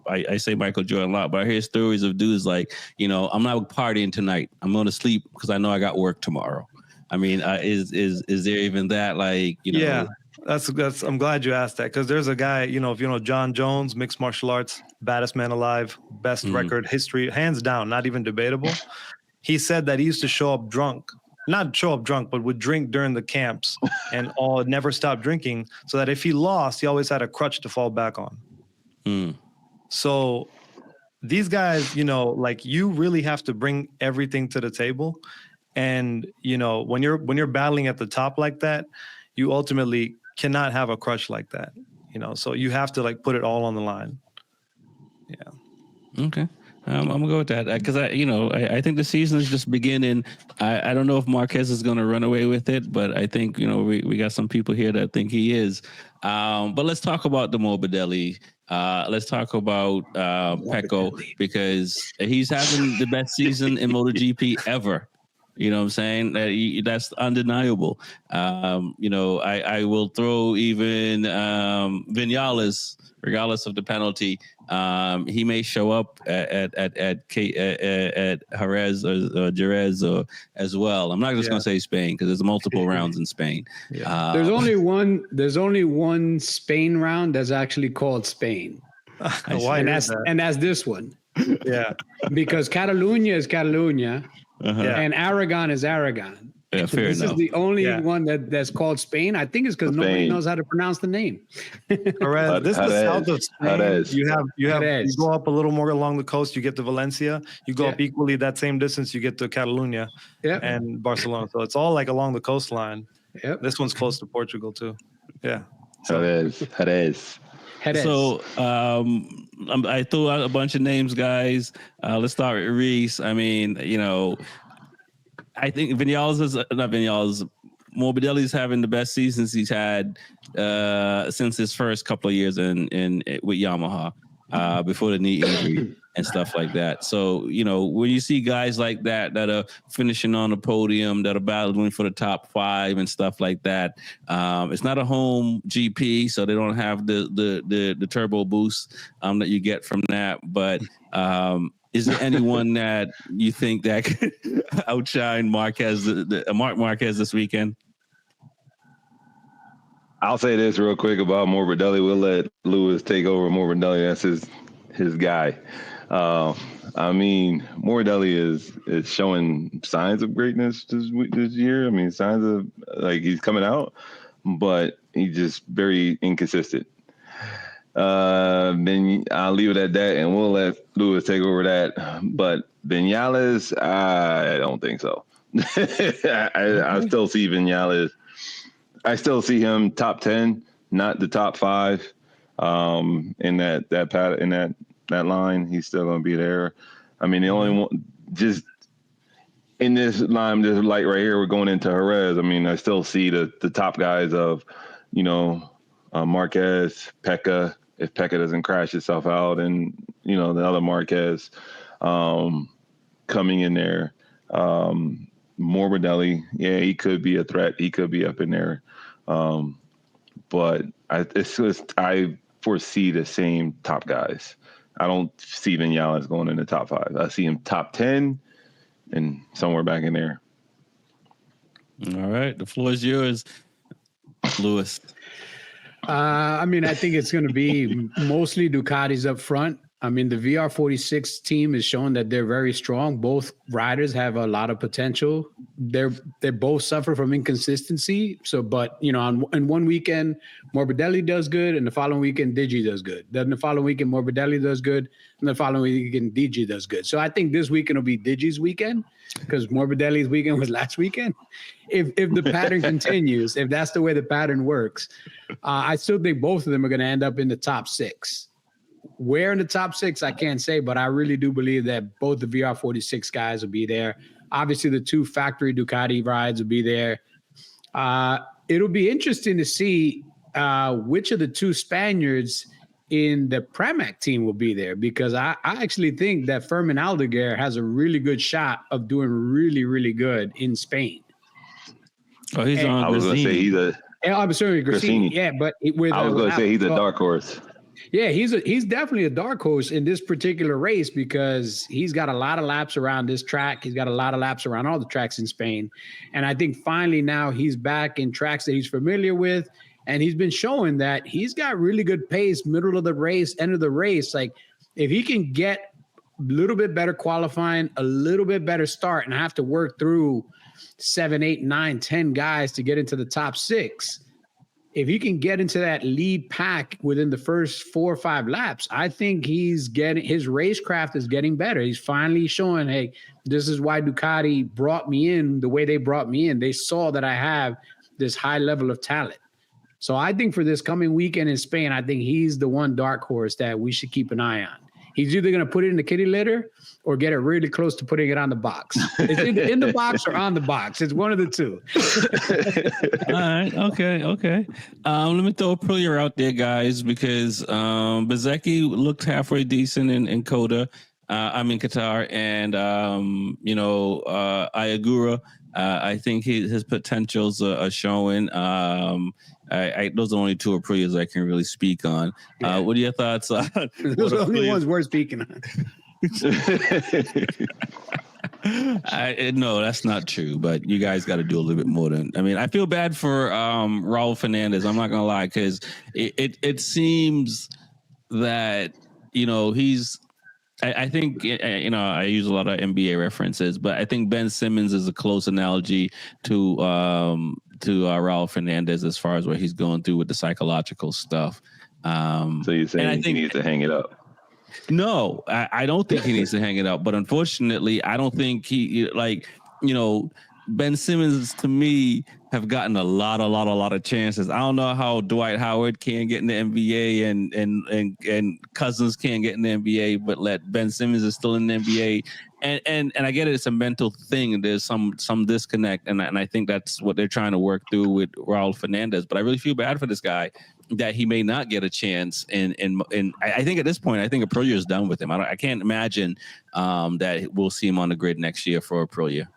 I say Michael Jordan a lot, but I hear stories of dudes like I'm not partying tonight, I'm going to sleep because I know I got work tomorrow. I mean, is there even that
Yeah. That's I'm glad you asked that, because there's a guy, if you know John Jones, mixed martial arts, baddest man alive, best record history, hands down, not even debatable. He said that he used to not show up drunk, but would drink during the camps and never stop drinking, so that if he lost, he always had a crutch to fall back on. So these guys, you really have to bring everything to the table. And, when you're battling at the top like that, you ultimately cannot have a crush like that, so you have to put it all on the line. Yeah.
Okay. I'm gonna go with that because I think the season is just beginning. I don't know if Marquez is gonna run away with it, but I think we got some people here that think he is. But let's talk about the Morbidelli. Let's talk about Pecco, because he's having the best season in MotoGP ever. You know what I'm saying? That's undeniable. I will throw even Vinales, regardless of the penalty. He may show up at Jerez or Jerez as well. I'm not just going to say Spain because there's multiple rounds in Spain.
There's only one Spain round that's actually called Spain.
Why?
And that's this one.
Yeah.
Because Catalunya is Catalunya. And Aragon is Aragon.
Yeah, fair
this
enough.
is the only one that's called Spain. I think it's because nobody knows how to pronounce the name.
Correct. This is south of Spain. You go up a little more along the coast, you get to Valencia. You go up equally that same distance, you get to Catalunya and Barcelona. So it's all along the coastline. Yep. This one's close to Portugal too. Yeah.
Jerez.
So I threw out a bunch of names, guys. Let's start with Reese. I mean, I think Morbidelli's having the best seasons he's had since his first couple of years in with Yamaha before the knee injury and stuff like that. So, when you see guys like that are finishing on the podium, that are battling for the top 5 and stuff like that, it's not a home GP, so they don't have the turbo boost that you get from that. But is there anyone that you think that could outshine Marquez, Marc Marquez this weekend?
I'll say this real quick about Morbidelli. We'll let Lewis take over Morbidelli. That's his guy. Morbidelli is showing signs of greatness this year. I mean, signs of like he's coming out, but he's just very inconsistent. Then I'll leave it at that, and we'll let Lewis take over that. But Vinales, I don't think so. I still see Vinales. I still see him top 10, not the top 5. In that line, he's still going to be there. I mean, the only one just in this line, this light right here, we're going into Jerez. I mean, I still see the top guys of, Marquez, Pecca, if Pecca doesn't crash itself out, and the other Marquez coming in there. Morbidelli, yeah, he could be a threat. He could be up in there. But I foresee the same top guys. I don't see Vinales going in the top 5. I see him top 10 and somewhere back in there.
All right. The floor is yours, Lewis.
I think it's going to be mostly Ducatis up front. I mean, the VR46 team is showing that they're very strong. Both riders have a lot of potential. They both suffer from inconsistency. So, but in one weekend, Morbidelli does good, and the following weekend, Digi does good. Then the following weekend, Morbidelli does good, and the following weekend, Digi does good. So I think this weekend will be Digi's weekend because Morbidelli's weekend was last weekend. If the pattern continues, if that's the way the pattern works, I still think both of them are going to end up in the top 6. Where in the top 6, I can't say, but I really do believe that both the VR46 guys will be there. Obviously, the 2 factory Ducati rides will be there. It'll be interesting to see which of the 2 Spaniards in the Pramac team will be there, because I actually think that Fermin Aldeguer has a really good shot of doing really, really good in Spain.
Oh, he's on.
I was going to say he's a.
I'm sorry, Grassini. Yeah, but I was going to
say he's a dark horse.
Yeah, he's definitely a dark horse in this particular race because he's got a lot of laps around this track. He's got a lot of laps around all the tracks in Spain. And I think finally now he's back in tracks that he's familiar with. And he's been showing that he's got really good pace, middle of the race, end of the race. Like if he can get a little bit better qualifying, a little bit better start, and have to work through 7, 8, 9, 10 guys to get into the top 6. If he can get into that lead pack within the first 4 or 5 laps, I think his racecraft is getting better. He's finally showing, hey, this is why Ducati brought me in the way they brought me in. They saw that I have this high level of talent. So I think for this coming weekend in Spain, I think he's the one dark horse that we should keep an eye on. He's either going to put it in the kitty litter or get it really close to putting it on the box. It's either in the box or on the box. It's one of the 2.
All right. Okay. Let me throw Aprilia out there, guys, because Bezzecchi looked halfway decent in Qatar, and Ayagura. I think his potentials are showing. Those are the only 2 Aprilias I can really speak on. Yeah. What are your thoughts on?
Those are the only ones worth speaking on.
No, that's not true. But you guys got to do a little bit more than. I mean, I feel bad for Raul Fernandez. I'm not gonna lie, because it seems that he's. I think I use a lot of NBA references, but I think Ben Simmons is a close analogy to Raul Fernandez as far as what he's going through with the psychological stuff.
So you're saying he needs to hang it up?
No, I don't think he needs to hang it up. But unfortunately, I don't think Ben Simmons, to me, have gotten a lot of chances. I don't know how Dwight Howard can get in the NBA and Cousins can't get in the NBA, but Ben Simmons is still in the NBA And I get it, it's a mental thing. There's some disconnect, and I think that's what they're trying to work through with Raul Fernandez. But I really feel bad for this guy that he may not get a chance. And I think at this point, I think Aprilia is done with him. I can't imagine that we'll see him on the grid next year for Aprilia.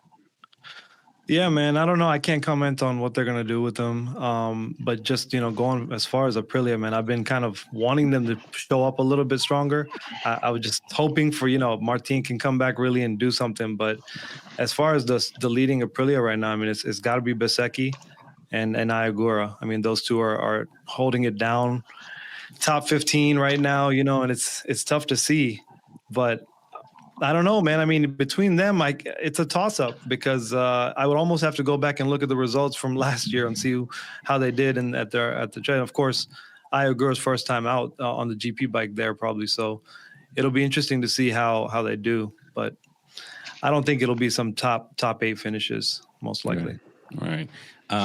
Yeah, man. I don't know. I can't comment on what they're gonna do with them. But just going as far as Aprilia, man, I've been kind of wanting them to show up a little bit stronger. I was just hoping for Martin can come back really and do something. But as far as the leading Aprilia right now, I mean, it's got to be Bezzecchi and Ayagura. I mean, those two are holding it down, top 15 right now. And it's tough to see, but I don't know, man. I mean, between them, it's a toss-up because I would almost have to go back and look at the results from last year and see how they did at the trail. Of course, Ayagura's first time out on the GP bike there probably, so it'll be interesting to see how they do. But I don't think it'll be some top 8 finishes, most likely.
Right.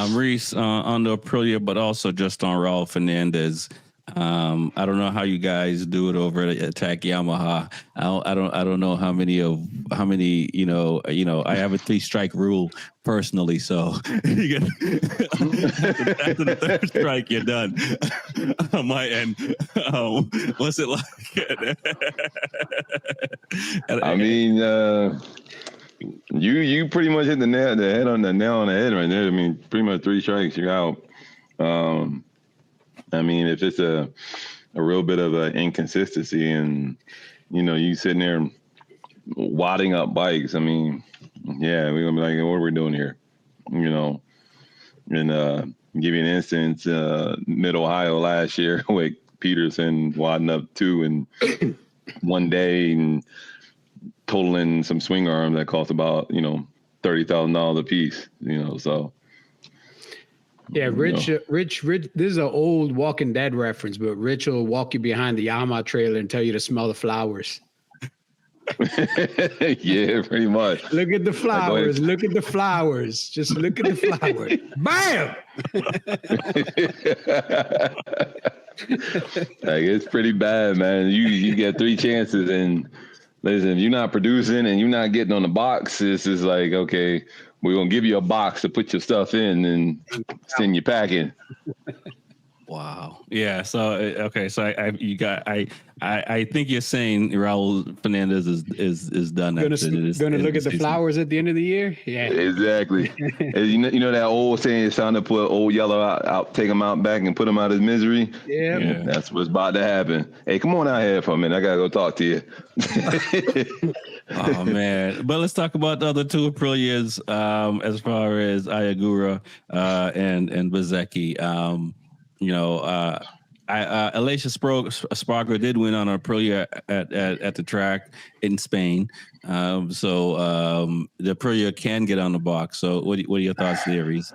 Reese, on the Aprilia, but also just on Raul Fernandez. I don't know how you guys do it over at Attack Yamaha. I don't know how many I have a 3-strike rule personally, so you get after the 3rd strike you're done on my end. What's it like?
I mean, you pretty much hit the nail on the head right there. I mean, pretty much 3 strikes, you're out. I mean, if it's a real bit of an inconsistency and, you sitting there wadding up bikes, I mean, yeah, we're going to be like, what are we doing here? And give you an instance, Mid-Ohio last year with Peterson wadding up 2 in one day and totaling some swing arms that cost about, $30,000 a piece, so.
Yeah, Rich, this is an old Walking Dead reference, but Rich will walk you behind the Yamaha trailer and tell you to smell the flowers.
Yeah, pretty much.
Look at the flowers. Look at the flowers. Just look at the flowers. Bam!
It's pretty bad, man. You get 3 chances, and listen, if you're not producing and you're not getting on the box, this is like, okay, we're going to give you a box to put your stuff in and send you packing.
Wow. Yeah. So, okay. So I think you're saying Raul Fernandez is done.
Going to look at the flowers at the end of the year. Yeah,
exactly. you know that old saying, it's time to put old yellow out, take him out back and put him out of his misery.
Yeah.
That's what's about to happen. Hey, come on out here for a minute. I got to go talk to you.
Oh man. But let's talk about the other 2 Aprilias, as far as Ayagura, and Bezzecchi. Alicia Sparger did win on Aprilia at the track in Spain. So the Aprilia can get on the box. So what are your thoughts there, Reese?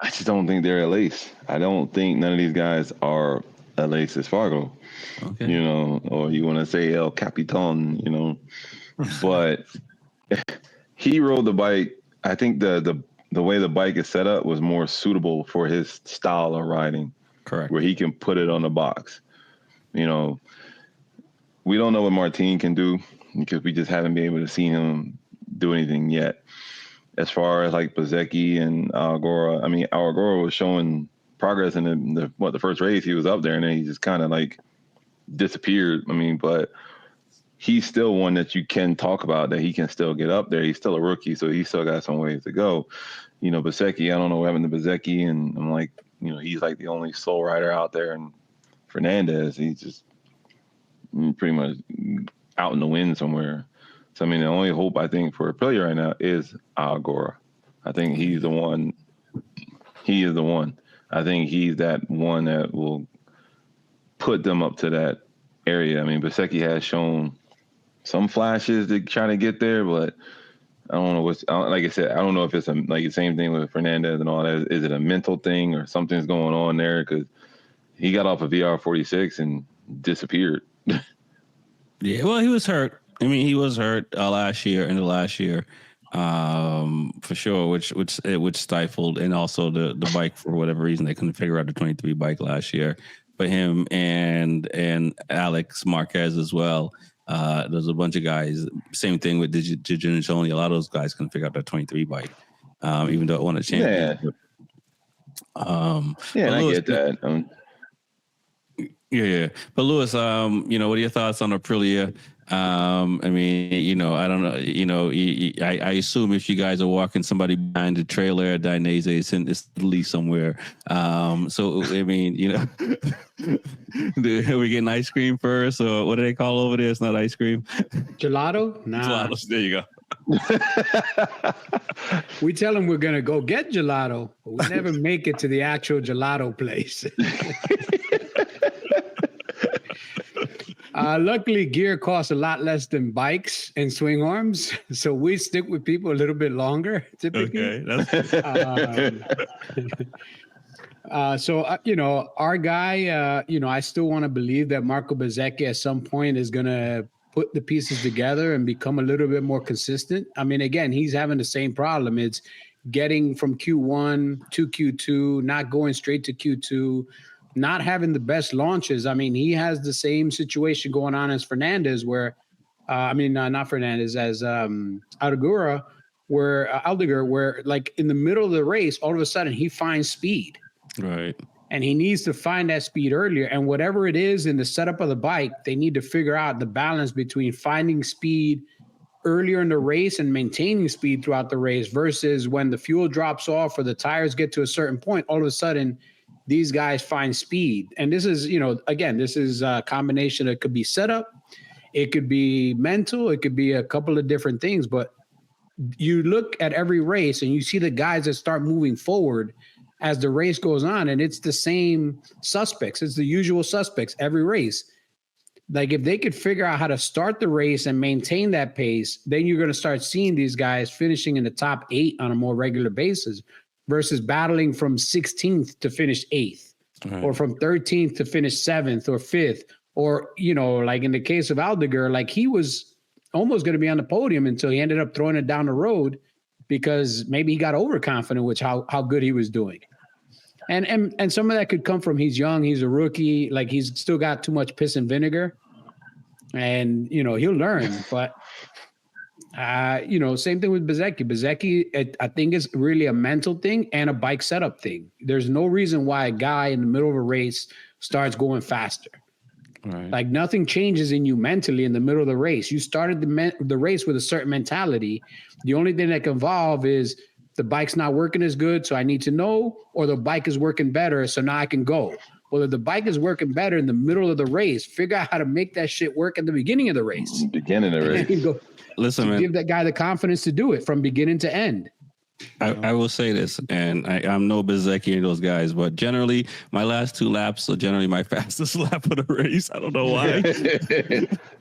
I just don't think they're Alice. I don't think none of these guys are Alicia Spargo. Okay. Or you want to say El Capitan, but he rode the bike. I think the way the bike is set up was more suitable for his style of riding.
Correct.
Where he can put it on the box. We don't know what Martin can do because we just haven't been able to see him do anything yet. As far as like Bezzecchi and Ayagura, I mean, Ayagura was showing progress in the first race. He was up there and then he just kind of like disappeared. I mean, but he's still one that you can talk about, that he can still get up there. He's still a rookie, so he's still got some ways to go. Bezzecchi, I don't know what happened to Bezzecchi, and I'm like, he's like the only sole rider out there, and Fernandez, he's just pretty much out in the wind somewhere. So, I mean, the only hope I think for Aprilia right now is Ayagura. I think he's the one. He is the one. I think he's that one that will put them up to that area. I mean, Bezzecchi has shown some flashes to try to get there, but I don't know like I said, I don't know if it's like the same thing with Fernandez and all that. Is it a mental thing or something's going on there? Because he got off a VR46 and disappeared.
Yeah, well, he was hurt. I mean, he was hurt in the last year, for sure, which stifled, and also the bike, for whatever reason, they couldn't figure out the 23 bike last year. But him and Alex Marquez as well. There's a bunch of guys. Same thing with Digitoni. A lot of those guys couldn't figure out that 23 bike, even though it won a championship.
Yeah, and
Lewis,
I get that.
Yeah. But Lewis, what are your thoughts on Aprilia? I mean, I don't know. I assume if you guys are walking somebody behind the trailer at Dainese, it's at least somewhere. So I mean, are we getting ice cream first, or what do they call over there? It's not ice cream.
Gelato? Nah.
Gelato. There you go.
We tell them we're gonna go get gelato, but we never make it to the actual gelato place. Luckily, gear costs a lot less than bikes and swing arms, so we stick with people a little bit longer, typically.
Okay,
our guy, I still want to believe that Marco Bezzecchi at some point is going to put the pieces together and become a little bit more consistent. I mean, again, he's having the same problem. It's getting from Q1 to Q2, not going straight to Q2, not having the best launches. I mean, he has the same situation going on as Fernandez, where, not Fernandez, as Aldeguer, where like in the middle of the race, all of a sudden he finds speed.
Right.
And he needs to find that speed earlier. And whatever it is in the setup of the bike, they need to figure out the balance between finding speed earlier in the race and maintaining speed throughout the race versus when the fuel drops off or the tires get to a certain point, all of a sudden these guys find speed. And this is, this is a combination. It could be setup, it could be mental, it could be a couple of different things. But you look at every race and you see the guys that start moving forward as the race goes on, and it's the same suspects. It's the usual suspects every race. Like if they could figure out how to start the race and maintain that pace, then you're going to start seeing these guys finishing in the top 8 on a more regular basis versus battling from 16th to finish 8th, right, or from 13th to finish 7th or 5th, or, like in the case of Aldeguer, like he was almost going to be on the podium until he ended up throwing it down the road because maybe he got overconfident with how good he was doing. And some of that could come from he's young, he's a rookie, like he's still got too much piss and vinegar, and he'll learn. But same thing with Bezzecchi. Bezzecchi, I think, is really a mental thing and a bike setup thing. There's no reason why a guy in the middle of a race starts going faster. Right. Like nothing changes in you mentally in the middle of the race. You started the race with a certain mentality. The only thing that can evolve is the bike's not working as good, so I need to know, or the bike is working better, so now I can go. Well, if the bike is working better in the middle of the race, figure out how to make that shit work at the beginning of the race.
Listen, man.
Give that guy the confidence to do it from beginning to end.
I will say this, and I'm no Bezzecchi and those guys, but generally my last 2 laps are generally my fastest lap of the race. I don't know why.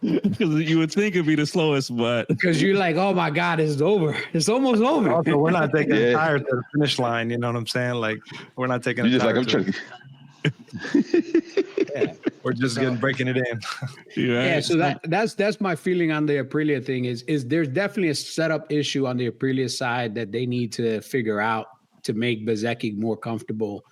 Because you would think it'd be the slowest, but
because you're like, oh my God, it's over. It's almost over.
Also, we're not taking the tire to the finish line. You know what I'm saying? Like we're not taking.
You're just like I'm trying.
Yeah, we're just breaking it in.
Yeah, so that's my feeling on the Aprilia thing is there's definitely a setup issue on the Aprilia side that they need to figure out to make Bezzecchi more comfortable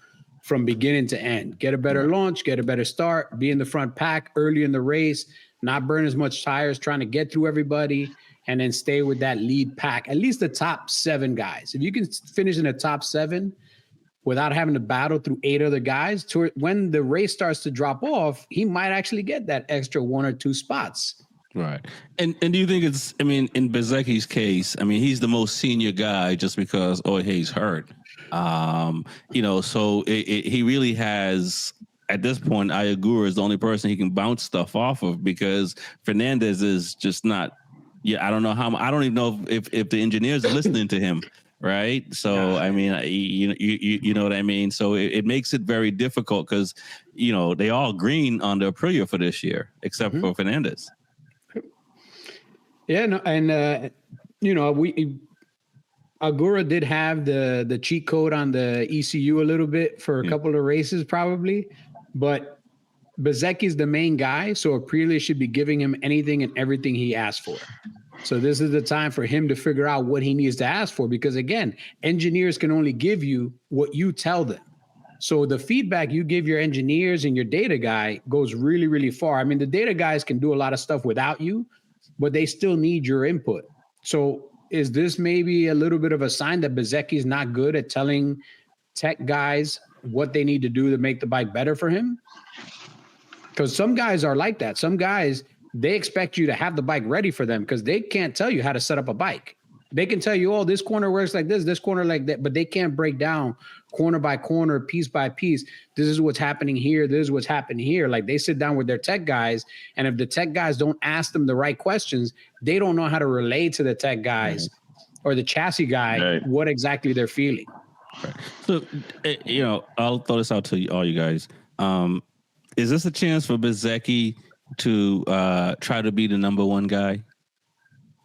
from beginning to end. Get a better launch, get a better start, be in the front pack early in the race, not burn as much tires, trying to get through everybody, and then stay with that lead pack, at least the top 7 guys. If you can finish in the top 7 without having to battle through 8 other guys, when the race starts to drop off, he might actually get that extra 1 or 2 spots.
Right. And do you think it's, in Bezzecchi's case, he's the most senior guy just because, he's hurt. So he really has, at this point, Aldeguer is the only person he can bounce stuff off of because Fernandez is just not, I don't know how, I don't even know if the engineers are listening to him. Right. So, you know what I mean? So it makes it very difficult because, they all green on the Aprilia for this year, except for Fernandez.
Yeah. No, and, Agura did have the cheat code on the ECU a little bit for a couple of races, probably. But Bezzecchi's the main guy. So Aprilia should be giving him anything and everything he asked for. So this is the time for him to figure out what he needs to ask for, because again, engineers can only give you what you tell them. So the feedback you give your engineers and your data guy goes really, really far. I mean, the data guys can do a lot of stuff without you, but they still need your input. So is this maybe a little bit of a sign that B4evaKool is not good at telling tech guys what they need to do to make the bike better for him? Because some guys are like that. Some guys, they expect you to have the bike ready for them because they can't tell you how to set up a bike. They can tell you, oh, this corner works like this corner like that, but they can't break down corner by corner, piece by piece. This is what's happening here. This is what's happening here. Like they sit down with their tech guys, and if the tech guys don't ask them the right questions, they don't know how to relay to the tech guys or the chassis guy what exactly they're feeling.
Right. So, I'll throw this out to all you guys. Is this a chance for B4evaKool to try to be the number one guy?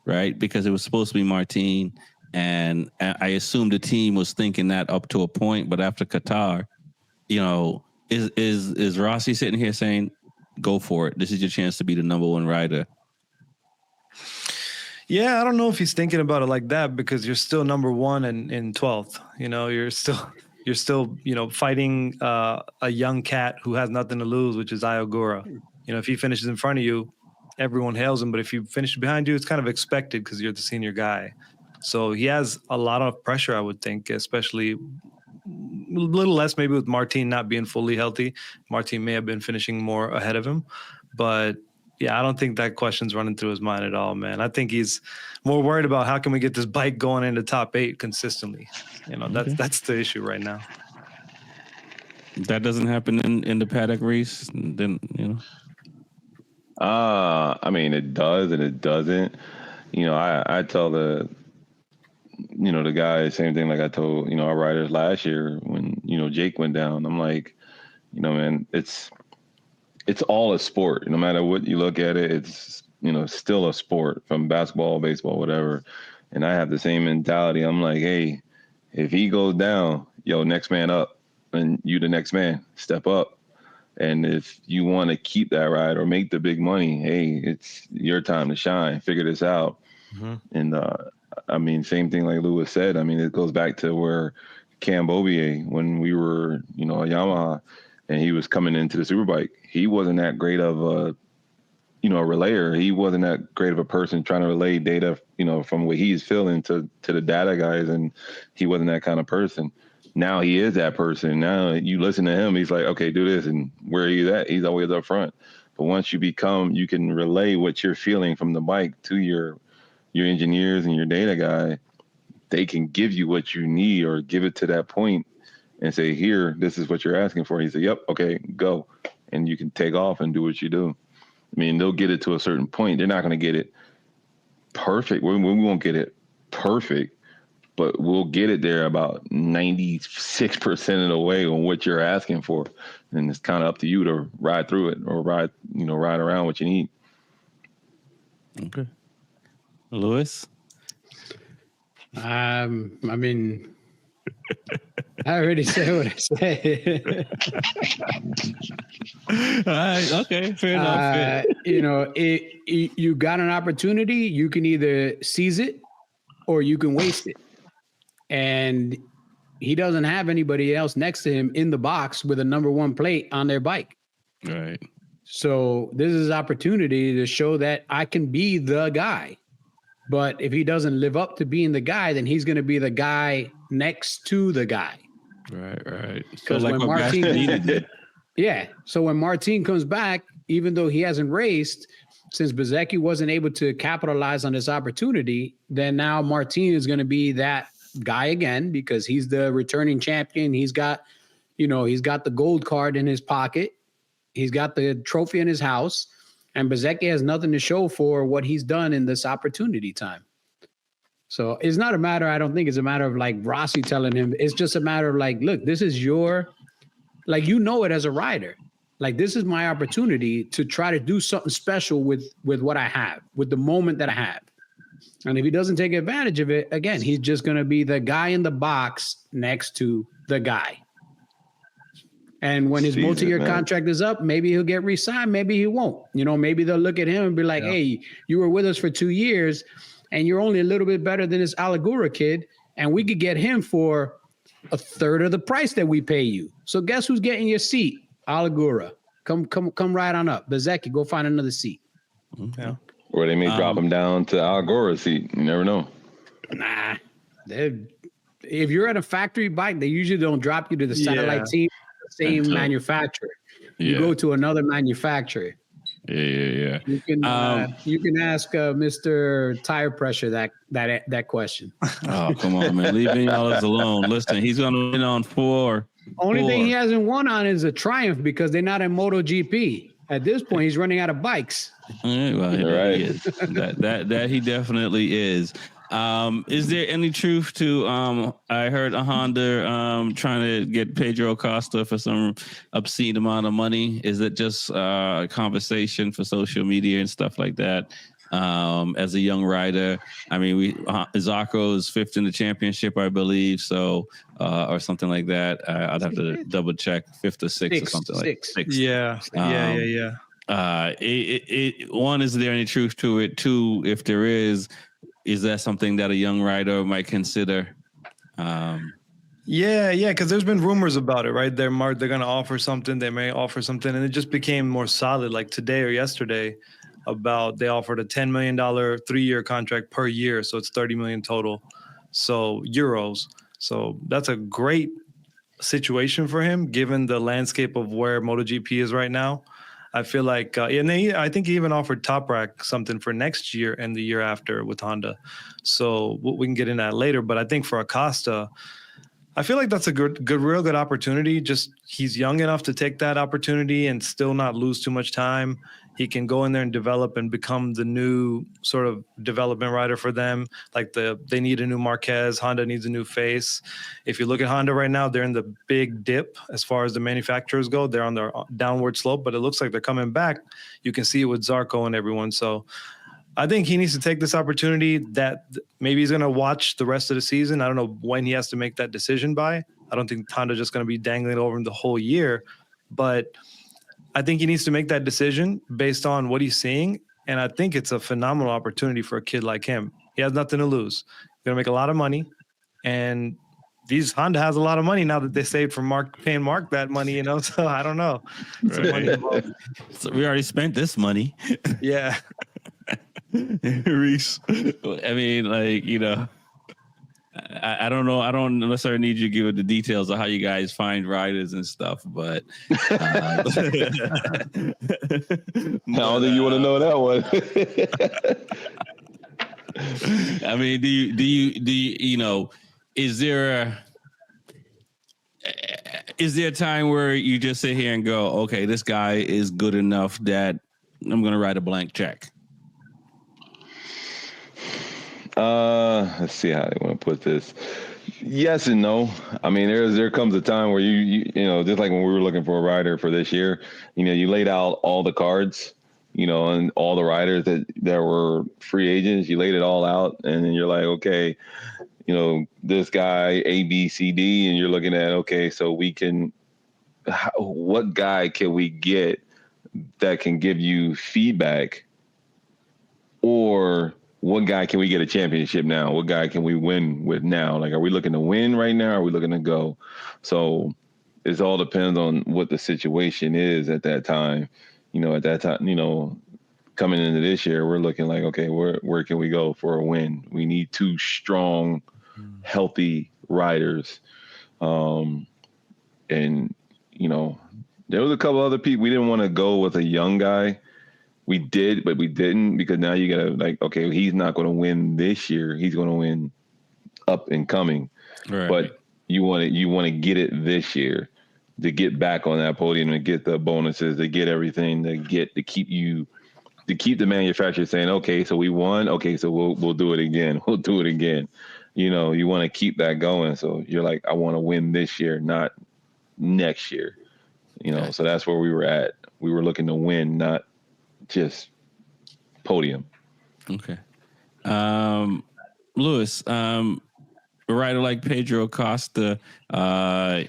Right? Because it was supposed to be Martin, and I assume the team was thinking that up to a point, but after Qatar, is Rossi sitting here saying, go for it. This is your chance to be the number one rider.
Yeah, I don't know if he's thinking about it like that because you're still number one in 12th. You're still fighting a young cat who has nothing to lose, which is Ayogura. If he finishes in front of you, everyone hails him. But if you finish behind you, it's kind of expected because you're the senior guy. So he has a lot of pressure, I would think, especially a little less maybe with Martin not being fully healthy. Martin may have been finishing more ahead of him. But yeah, I don't think that question's running through his mind at all, man. I think he's more worried about how can we get this bike going into top 8 consistently. That's the issue right now.
That doesn't happen in the paddock race, then
I mean, it does and it doesn't. I tell the guys same thing like I told our riders last year when Jake went down. I'm like, man, it's all a sport. No matter what you look at it, it's still a sport, from basketball, baseball, whatever. And I have the same mentality. I'm like, hey, if he goes down, next man up, and you the next man, step up. And if you want to keep that ride or make the big money, hey, it's your time to shine. Figure this out. Mm-hmm. And I mean, same thing like Lewis said. I mean, it goes back to where Cam Bobier, when we were, a Yamaha, and he was coming into the Superbike, he wasn't that great of a relayer. He wasn't that great of a person trying to relay data, from what he's feeling to the data guys, and he wasn't that kind of person. Now he is that person. Now you listen to him, he's like, okay, do this. And where he's at, he's always up front. But once you can relay what you're feeling from the bike to your engineers and your data guy, they can give you what you need or give it to that point and say, here, this is what you're asking for. He said, yep, okay, go. And you can take off and do what you do. I mean, they'll get it to a certain point. They're not going to get it perfect. We won't get it perfect, but we'll get it there about 96% of the way on what you're asking for. And it's kind of up to you to ride through it or ride around what you need.
Okay. Lewis?
I mean, I already said what I said.
All right. Okay. Fair enough.
You got an opportunity. You can either seize it or you can waste it. And he doesn't have anybody else next to him in the box with a number 1 plate on their bike.
Right.
So this is opportunity to show that I can be the guy. But if he doesn't live up to being the guy, then he's going to be the guy next to the guy.
Right.
Because when Martin comes back, even though he hasn't raced, since B4evaKool wasn't able to capitalize on this opportunity, then now Martin is going to be that guy again because he's the returning champion. He's got the gold card in his pocket. He's got the trophy in his house. And B4evaKool has nothing to show for what he's done in this opportunity time. So it's not a matter, I don't think it's a matter of like Rossi telling him. It's just a matter of like, look, this is it as a rider. Like, this is my opportunity to try to do something special with what I have, with the moment that I have. And if he doesn't take advantage of it, again, he's just going to be the guy in the box next to the guy. And when his multi-year contract is up, maybe he'll get re-signed, maybe he won't. Maybe they'll look at him and be like, hey, you were with us for 2 years and you're only a little bit better than this Alagura kid. And we could get him for a third of the price that we pay you. So guess who's getting your seat? Aligura. Come right on up. Bezzecchi, go find another seat.
Yeah.
Or they may drop him down to Algora's seat. You never know.
Nah. If you're at a factory bike, they usually don't drop you to the satellite team, the same manufacturer. You go to another manufacturer.
Yeah.
You can ask Mr. Tire Pressure that question.
Oh, come on, man. Leave Vinales alone. Listen, he's going to win on 4.
Only thing he hasn't won on is a Triumph because they're not in MotoGP. At this point, he's running out of bikes.
Well, he is. That he definitely is. Is there any truth to I heard a Honda trying to get Pedro Acosta for some obscene amount of money? Is it just a conversation for social media and stuff like that? As a young rider, I mean, Zarco is 5th in the championship, I believe, so or something like that. I'd have to double check, 5th or 6th or something like that. 6th.
Yeah.
One, is there any truth to it? 2, if there is that something that a young rider might consider?
Yeah, because there's been rumors about it, right? They're going to offer something. They may offer something, and it just became more solid, like today or yesterday. They offered a $10 million 3-year contract per year, so it's 30 million total, so euros. So that's a great situation for him, given the landscape of where MotoGP is right now. I feel like, I think he even offered Top Rack something for next year and the year after with Honda. So we can get into that later. But I think for Acosta, I feel like that's a real good opportunity. Just he's young enough to take that opportunity and still not lose too much time. He can go in there and develop and become the new sort of development rider for them. Like they need a new Marquez. Honda needs a new face. If you look at Honda right now, they're in the big dip as far as the manufacturers go. They're on their downward slope, but it looks like they're coming back. You can see it with Zarco and everyone. So I think he needs to take this opportunity that maybe he's going to watch the rest of the season. I don't know when he has to make that decision by. I don't think Honda's just going to be dangling over him the whole year, but I think he needs to make that decision based on what he's seeing. And I think it's a phenomenal opportunity for a kid like him. He has nothing to lose. He's going to make a lot of money. And Honda has a lot of money now that they saved from paying Mark that money, so I don't know.
Right. So we already spent this money.
Yeah.
Reese, I mean, I don't know. I don't necessarily need you to give the details of how you guys find riders and stuff, but
I don't think you want to know that one.
I mean, do you is there a time where you just sit here and go, okay, this guy is good enough that I'm going to write a blank check?
Let's see how they want to put this. Yes and no. I mean, there comes a time where you just like when we were looking for a rider for this year, you laid out all the cards, and all the riders that were free agents, you laid it all out, and then you're like, okay, this guy A, B, C, D, and you're looking at, okay, so what guy can we get that can give you feedback, or what guy can we get a championship now? What guy can we win with now? Like, are we looking to win right now? Or are we looking to go? So it all depends on what the situation is at that time. Coming into this year, we're looking like, okay, where can we go for a win? We need 2 strong, healthy riders. And, there was a couple other people. We didn't want to go with a young guy. We did, but we didn't, because now you gotta okay, he's not going to win this year. He's going to win up and coming. Right. But you want to get it this year to get back on that podium and get the bonuses, to get everything, to keep the manufacturer saying, okay, so we won. Okay, so we'll do it again. We'll do it again. You want to keep that going. So you're like, I want to win this year, not next year. Okay. So that's where we were at. We were looking to win, not just podium.
Okay. Lewis, a rider like Pedro Acosta on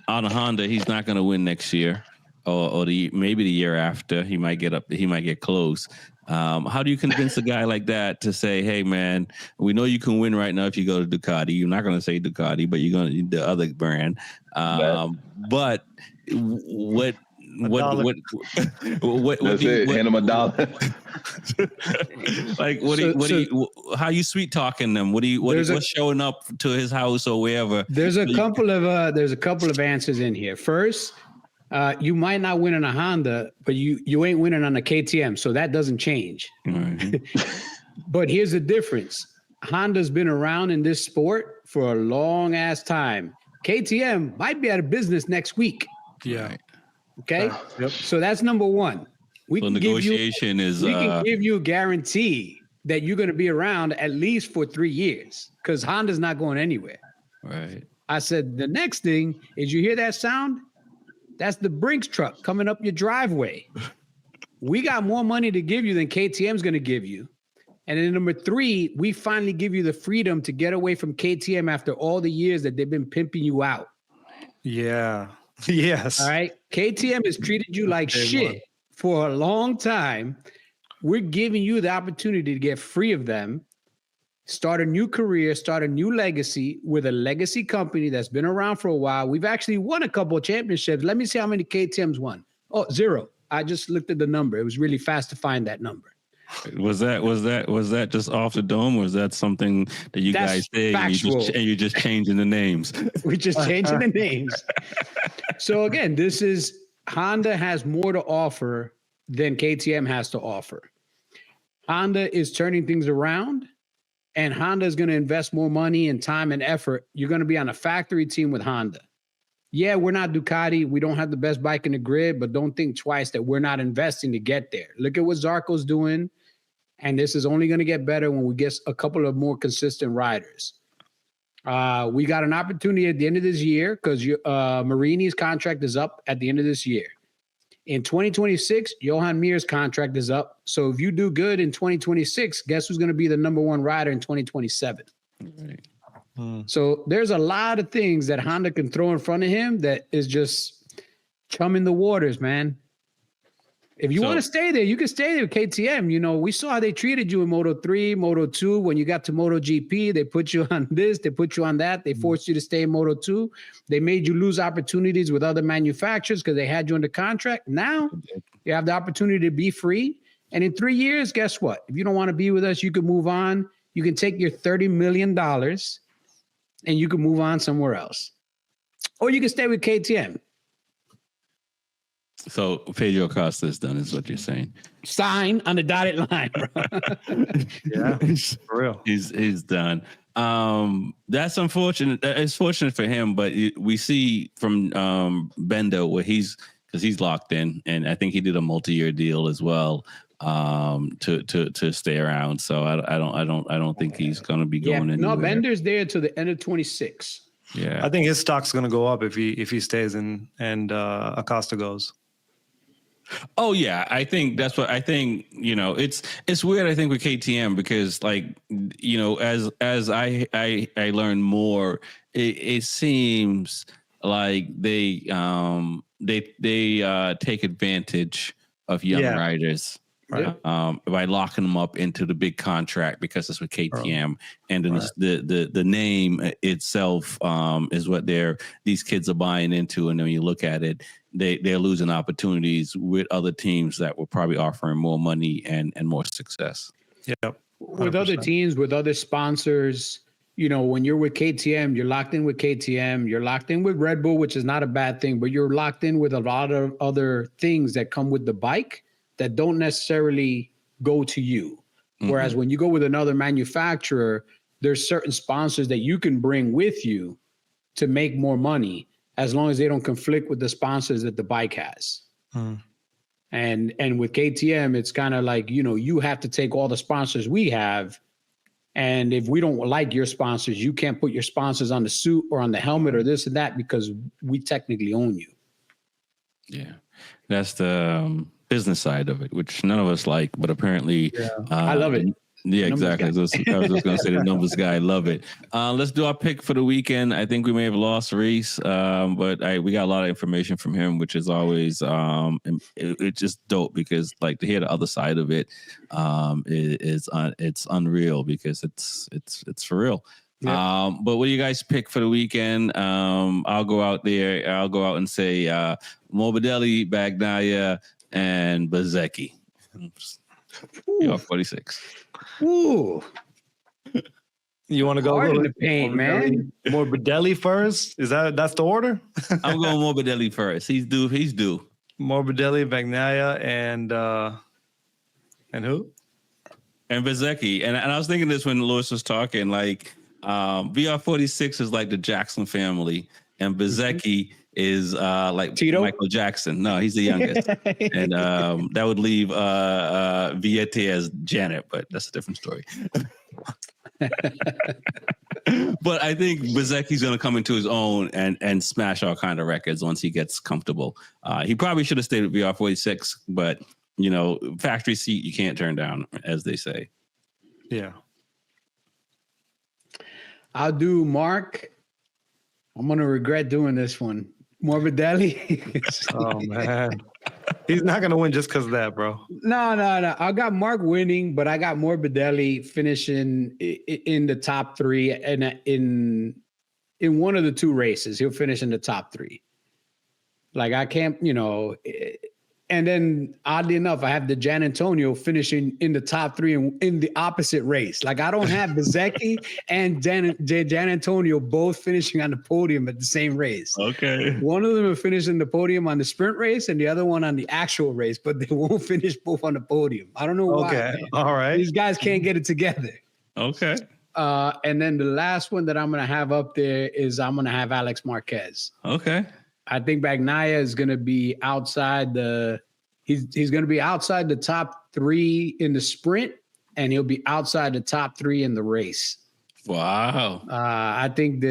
a Honda, he's not going to win next year. or maybe the year after. He might get close. How do you convince a guy like that to say, "Hey, man, we know you can win right now if you go to Ducati. You're not going to say Ducati, but you're going to the other brand." But what
That's it. Hand him a dollar.
Like how you sweet talking them? What's showing up to his house or wherever?
There's a couple of answers in here. First, you might not win on a Honda, but you ain't winning on a KTM, so that doesn't change.
Mm-hmm.
But here's the difference. Honda's been around in this sport for a long ass time. KTM might be out of business next week.
Yeah.
Okay.
Yep.
So that's number one. We can give you a guarantee that you're going to be around at least for 3 years because Honda's not going anywhere.
Right.
I said, the next thing is you hear that sound? That's the Brinks truck coming up your driveway. We got more money to give you than KTM's going to give you. And then number 3, we finally give you the freedom to get away from KTM after all the years that they've been pimping you out.
Yeah. Yes.
All right. KTM has treated you like shit for a long time. We're giving you the opportunity to get free of them, start a new career, start a new legacy with a legacy company that's been around for a while. We've actually won a couple of championships. Let me see how many KTM's won. Oh, 0. I just looked at the number. It was really fast to find that number.
Was that just off the dome, or was that something that you guys say and you're just changing the names?
We're just changing the names. So again, Honda has more to offer than KTM has to offer. Honda is turning things around, and Honda is going to invest more money and time and effort. You're going to be on a factory team with Honda. Yeah, we're not Ducati. We don't have the best bike in the grid, but don't think twice that we're not investing to get there. Look at what Zarco's doing, and this is only going to get better when we get a couple of more consistent riders. We got an opportunity at the end of this year because Marini's contract is up at the end of this year. In 2026, Johan Mir's contract is up. So if you do good in 2026, guess who's going to be the number 1 rider in 2027?
Right.
So there's a lot of things that Honda can throw in front of him that is just chumming the waters, man. If you want to stay there, you can stay there with KTM. You know, we saw how they treated you in Moto3, Moto2. When you got to MotoGP, they put you on this, they put you on that. They forced you to stay in Moto2. They made you lose opportunities with other manufacturers because they had you under contract. Now you have the opportunity to be free. And in 3 years, guess what? If you don't want to be with us, you can move on. You can take your $30 million and you can move on somewhere else. Or you can stay with KTM.
So P.Acosta is done, is what you're saying.
Sign on the dotted line, bro.
Yeah, for real.
He's done. That's unfortunate. It's fortunate for him, but we see from Bendo where he's locked in, and I think he did a multi-year deal as well to stay around. So I don't think he's going to be going anywhere.
No, Bender's there till the end of 26.
Yeah,
I think his stock's going to go up if he stays in and Acosta goes.
Oh yeah, I think that's what I think. You know, it's weird. I think with KTM because, like, you know, as I learn more, it seems like they take advantage of young riders. Right. By locking them up into the big contract because it's with KTM, and then the name itself is what these kids are buying into, and then when you look at it, they're losing opportunities with other teams that were probably offering more money and more success.
Yeah,
with other teams, with other sponsors. You know, when you're with KTM, you're locked in with KTM. You're locked in with Red Bull, which is not a bad thing, but you're locked in with a lot of other things that come with the bike that don't necessarily go to you. Mm-hmm. Whereas when you go with another manufacturer, there's certain sponsors that you can bring with you to make more money as long as they don't conflict with the sponsors that the bike has. Mm. And with KTM, it's kind of like, you know, you have to take all the sponsors we have. And if we don't like your sponsors, you can't put your sponsors on the suit or on the helmet or this and that because we technically own you.
Yeah, that's the business side of it, which none of us like, but apparently
I love it.
Yeah, exactly. I was just going to say the numbers guy. Love it. Let's do our pick for the weekend. I think we may have lost Reese, but we got a lot of information from him, which is always it's just dope because like to hear the other side of it it's unreal because it's for real. Yeah. But what do you guys pick for the weekend? I'll go out there. I'll go out and say Morbidelli, Bagnaia, and Bezzecchi. You're 46.
Ooh.
You want to go
hard in the paint, man?
Morbidelli first? That's the order?
I'm going Morbidelli first. He's due.
Morbidelli, Bagnaia, and who?
And Bezzecchi. And I was thinking this when Lewis was talking, like VR46 is like the Jackson family, and Bezzecchi is like
Tito?
Michael Jackson. No, he's the youngest. And that would leave Vietti as Janet, but that's a different story. But I think Bezzecchi's going to come into his own and smash all kind of records once he gets comfortable. He probably should have stayed with VR46, but you know, factory seat you can't turn down, as they say.
Yeah.
I'll do Mark. I'm going to regret doing this one. Morbidelli.
Oh, man. He's not going to win just because of that, bro.
No. I got Mark winning, but I got Morbidelli finishing in the top three. And in one of the two races, he'll finish in the top three. Like, I can't, and then oddly enough, I have the Gian Antonio finishing in the top three in the opposite race. Like I don't have Bezzecchi and Gian Antonio both finishing on the podium at the same race.
Okay.
One of them will finish in the podium on the sprint race and the other one on the actual race, but they won't finish both on the podium. I don't know why.
Okay. All right.
These guys can't get it together.
Okay.
And then the last one that I'm going to have up there is I'm going to have Alex Marquez.
Okay.
I think Bagnaia is going to be outside he's going to be outside the top three in the sprint, and he'll be outside the top three in the race.
Wow.
I think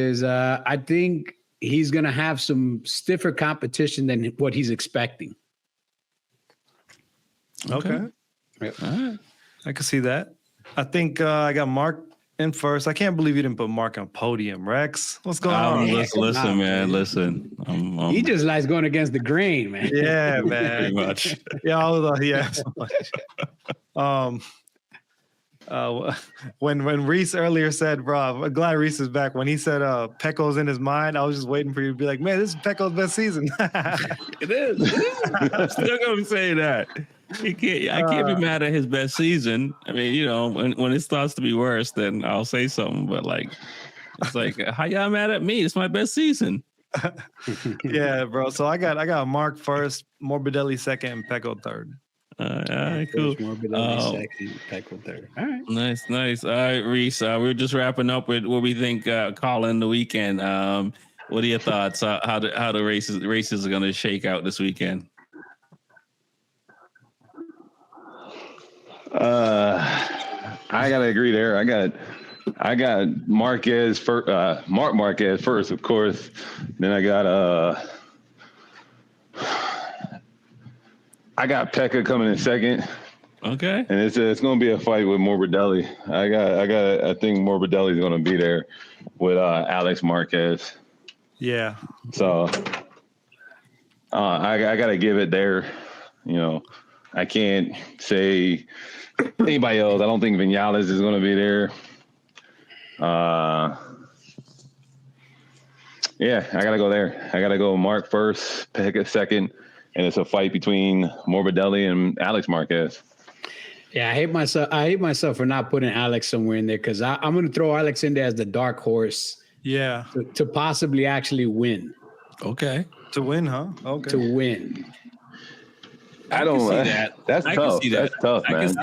he's going to have some stiffer competition than what he's expecting.
Okay.
Yep.
All right.
I can see that. I think I got Mark in first. I can't believe you didn't put Mark on podium, Rex. What's going on?
Listen, man. Listen.
He just likes going against the grain, man.
Yeah, man.
Pretty much.
Yeah. So much. When Reese earlier said, bro, I'm glad Reese is back. When he said Pecco's in his mind, I was just waiting for you to be like, man, this is Pecco's best season.
It is. I'm still going to say that. I can't be mad at his best season. I mean, when it starts to be worse, then I'll say something. But it's like, how y'all mad at me? It's my best season.
Yeah, bro. So I got Mark first, Morbidelli second, and Pecco third.
All right, cool.
Morbidelli second, Pecco third. All right.
Nice. All right, Reese. We're just wrapping up with what we think calling the weekend. What are your thoughts? How the races are going to shake out this weekend?
I gotta agree there. I got Marquez first, Mark Marquez first, of course. Then I got Pecca coming in second.
Okay.
And it's gonna be a fight with Morbidelli. I think Morbidelli's gonna be there with Alex Marquez.
Yeah.
So I gotta give it there. I can't say anybody else. I don't think Vinales is going to be there. Yeah, I got to go there. I got to go Mark first, Pecca second, and it's a fight between Morbidelli and Alex Marquez.
Yeah, I hate myself for not putting Alex somewhere in there because I'm going to throw Alex in there as the dark horse.
Yeah.
To possibly actually win.
Okay.
To win, huh? Okay.
To win.
I don't see
that.
That's tough. That's tough, man.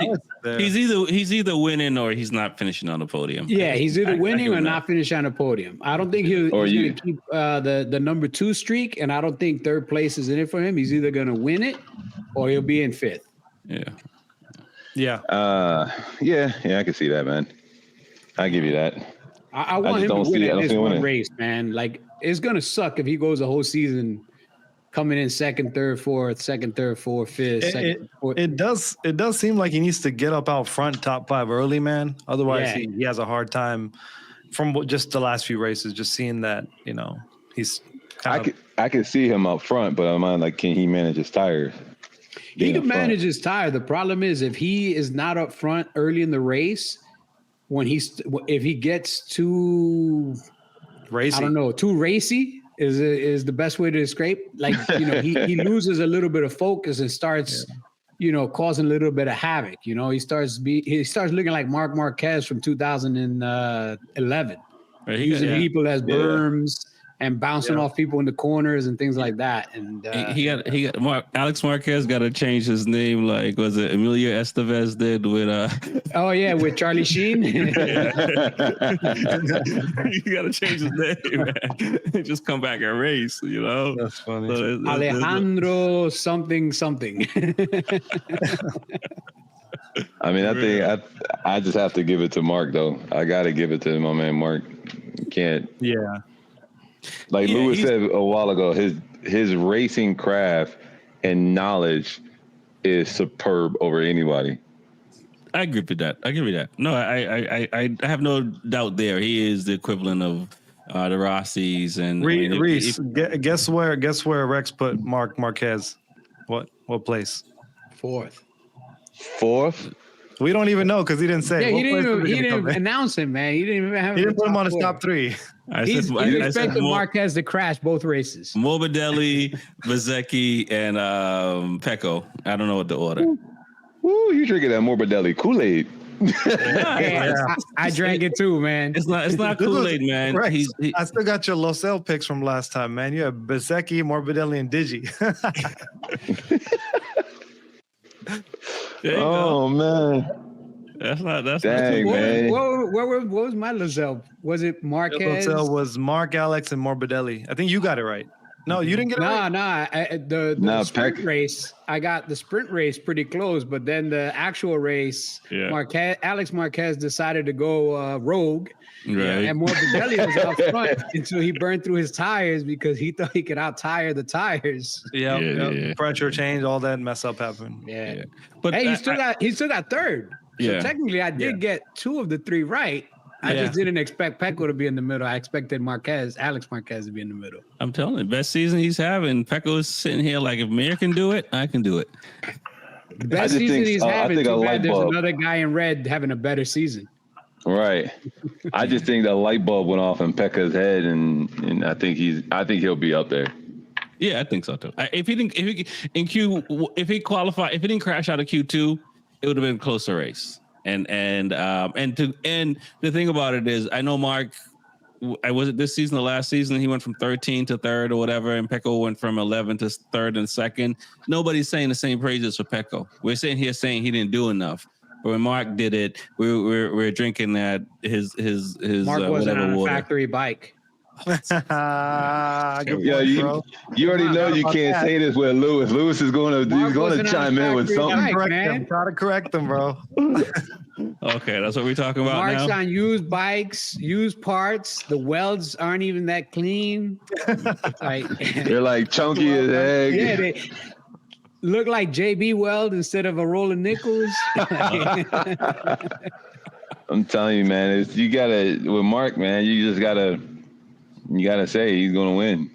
He's either winning or he's not finishing on the podium.
Yeah, he's either winning or not finishing on the podium. I don't think he's going to keep the number 2 streak, and I don't think third place is in it for him. He's either going to win it or he'll be in fifth.
Yeah.
Yeah.
Yeah, I can see that, man. I give you that.
I want him to win at this one race, man. Like, it's going to suck if he goes a whole season coming in second, third, fourth, fifth. Second, fourth.
It does seem like he needs to get up out front, top 5 early, man. Otherwise,
Yeah.
he has a hard time from just the last few races. Just seeing that, he's.
I could see him up front, but I'm on like, can he manage his tires?
He can manage his tire. The problem is if he is not up front early in the race, if he gets too
racy,
I don't know, too racy is the best way to scrape. Like, he loses a little bit of focus and starts, causing a little bit of havoc. He starts looking like M.Marquez from 2011, using people as berms. And bouncing off people in the corners and things like that. And
Alex Marquez got to change his name. Like, was it Emilio Estevez did with
with Charlie Sheen?
You got to change his name, man. Just come back and race,
That's funny.
So
Alejandro something.
I mean, I think I just have to give it to Mark, though. I got to give it to my man Mark. Can't.
Yeah.
Like Lewis said a while ago, his racing craft and knowledge is superb over anybody.
I agree with that. No, I have no doubt there. He is the equivalent of the Rossies and
Reese. Guess where Rex put Marquez? What place?
Fourth.
We don't even know because he didn't say.
Yeah, he didn't announce him, man. He didn't even have.
He didn't put him on his top 3.
He's expecting Marquez to crash both races.
Morbidelli, B4evaKool, and P.Acosta. I don't know what the order.
Woo, you drinking that Morbidelli Kool-Aid.
I drank it too, man.
It's not Kool-Aid, man.
Right. I still got your Losel picks from last time, man. You have B4evaKool, Morbidelli, and Digi.
Oh man,
that's not.
Dang, man.
What was my Losel? Was it Marquez?
Losel was Mark, Alex, and Morbidelli. I think you got it right. No, you didn't get it right.
The sprint race. I got the sprint race pretty close, but then the actual race, Alex Marquez decided to go rogue.
Right.
And Morbidelli was out front until he burned through his tires because he thought he could out-tire the tires.
Yeah. Pressure change, all that mess up happened.
Yeah.
But
hey, he still got third. So technically I did get 2 of the 3 right. I just didn't expect P.Acosta to be in the middle. I expected Alex Marquez to be in the middle.
I'm telling you, best season he's having. P.Acosta is sitting here like, if Mir can do it, I can do it.
The best season he's having. Too bad there's another guy in red having a better season.
Right. I just think the light bulb went off in Pekka's head, and I think he'll be up there.
Yeah, I think so too. If he didn't crash out of Q2, it would have been a closer race. And the thing about it is, I know Mark. I was it this season, the last season, he went from 13 to 3rd or whatever, and P.Acosta went from 11 to 3rd and 2nd. Nobody's saying the same praises for P.Acosta. We're sitting here saying he didn't do enough. But when Mark did it, we're drinking that his
Mark wasn't on a factory bike.
You already know you can't say this with Lewis. Lewis is going to chime in with something.
Try to correct him, bro.
Okay, that's what we're talking about.
Mark's
now.
On used bikes, used parts. The welds aren't even that clean.
They're like chunky as egg.
Yeah, they look like JB Weld instead of a roll of nickels.
I'm telling you, man, with Mark, man, you just gotta say he's gonna win.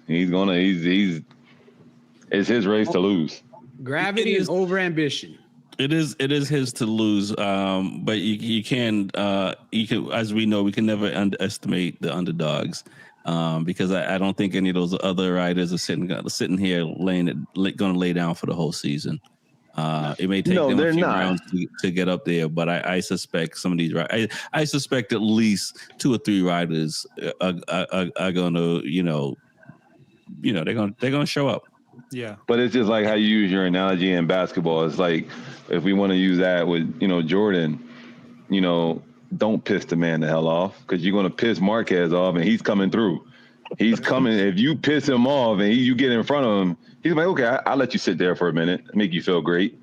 It's his race to lose.
Gravity is over ambition.
It is his to lose. But you can, as we know, we can never underestimate the underdogs. Because I don't think any of those other riders are sitting here going to lay down for the whole season. It may take them a few rounds to get up there, but I suspect some of these I suspect at least 2 or 3 riders are going to they're going to show up.
Yeah,
but it's just like how you use your analogy in basketball. It's like if we want to use that with Jordan, don't piss the man the hell off because you're going to piss Marquez off and he's coming through. He's coming. If you piss him off and you get in front of him, he's like, okay, I'll let you sit there for a minute, make you feel great,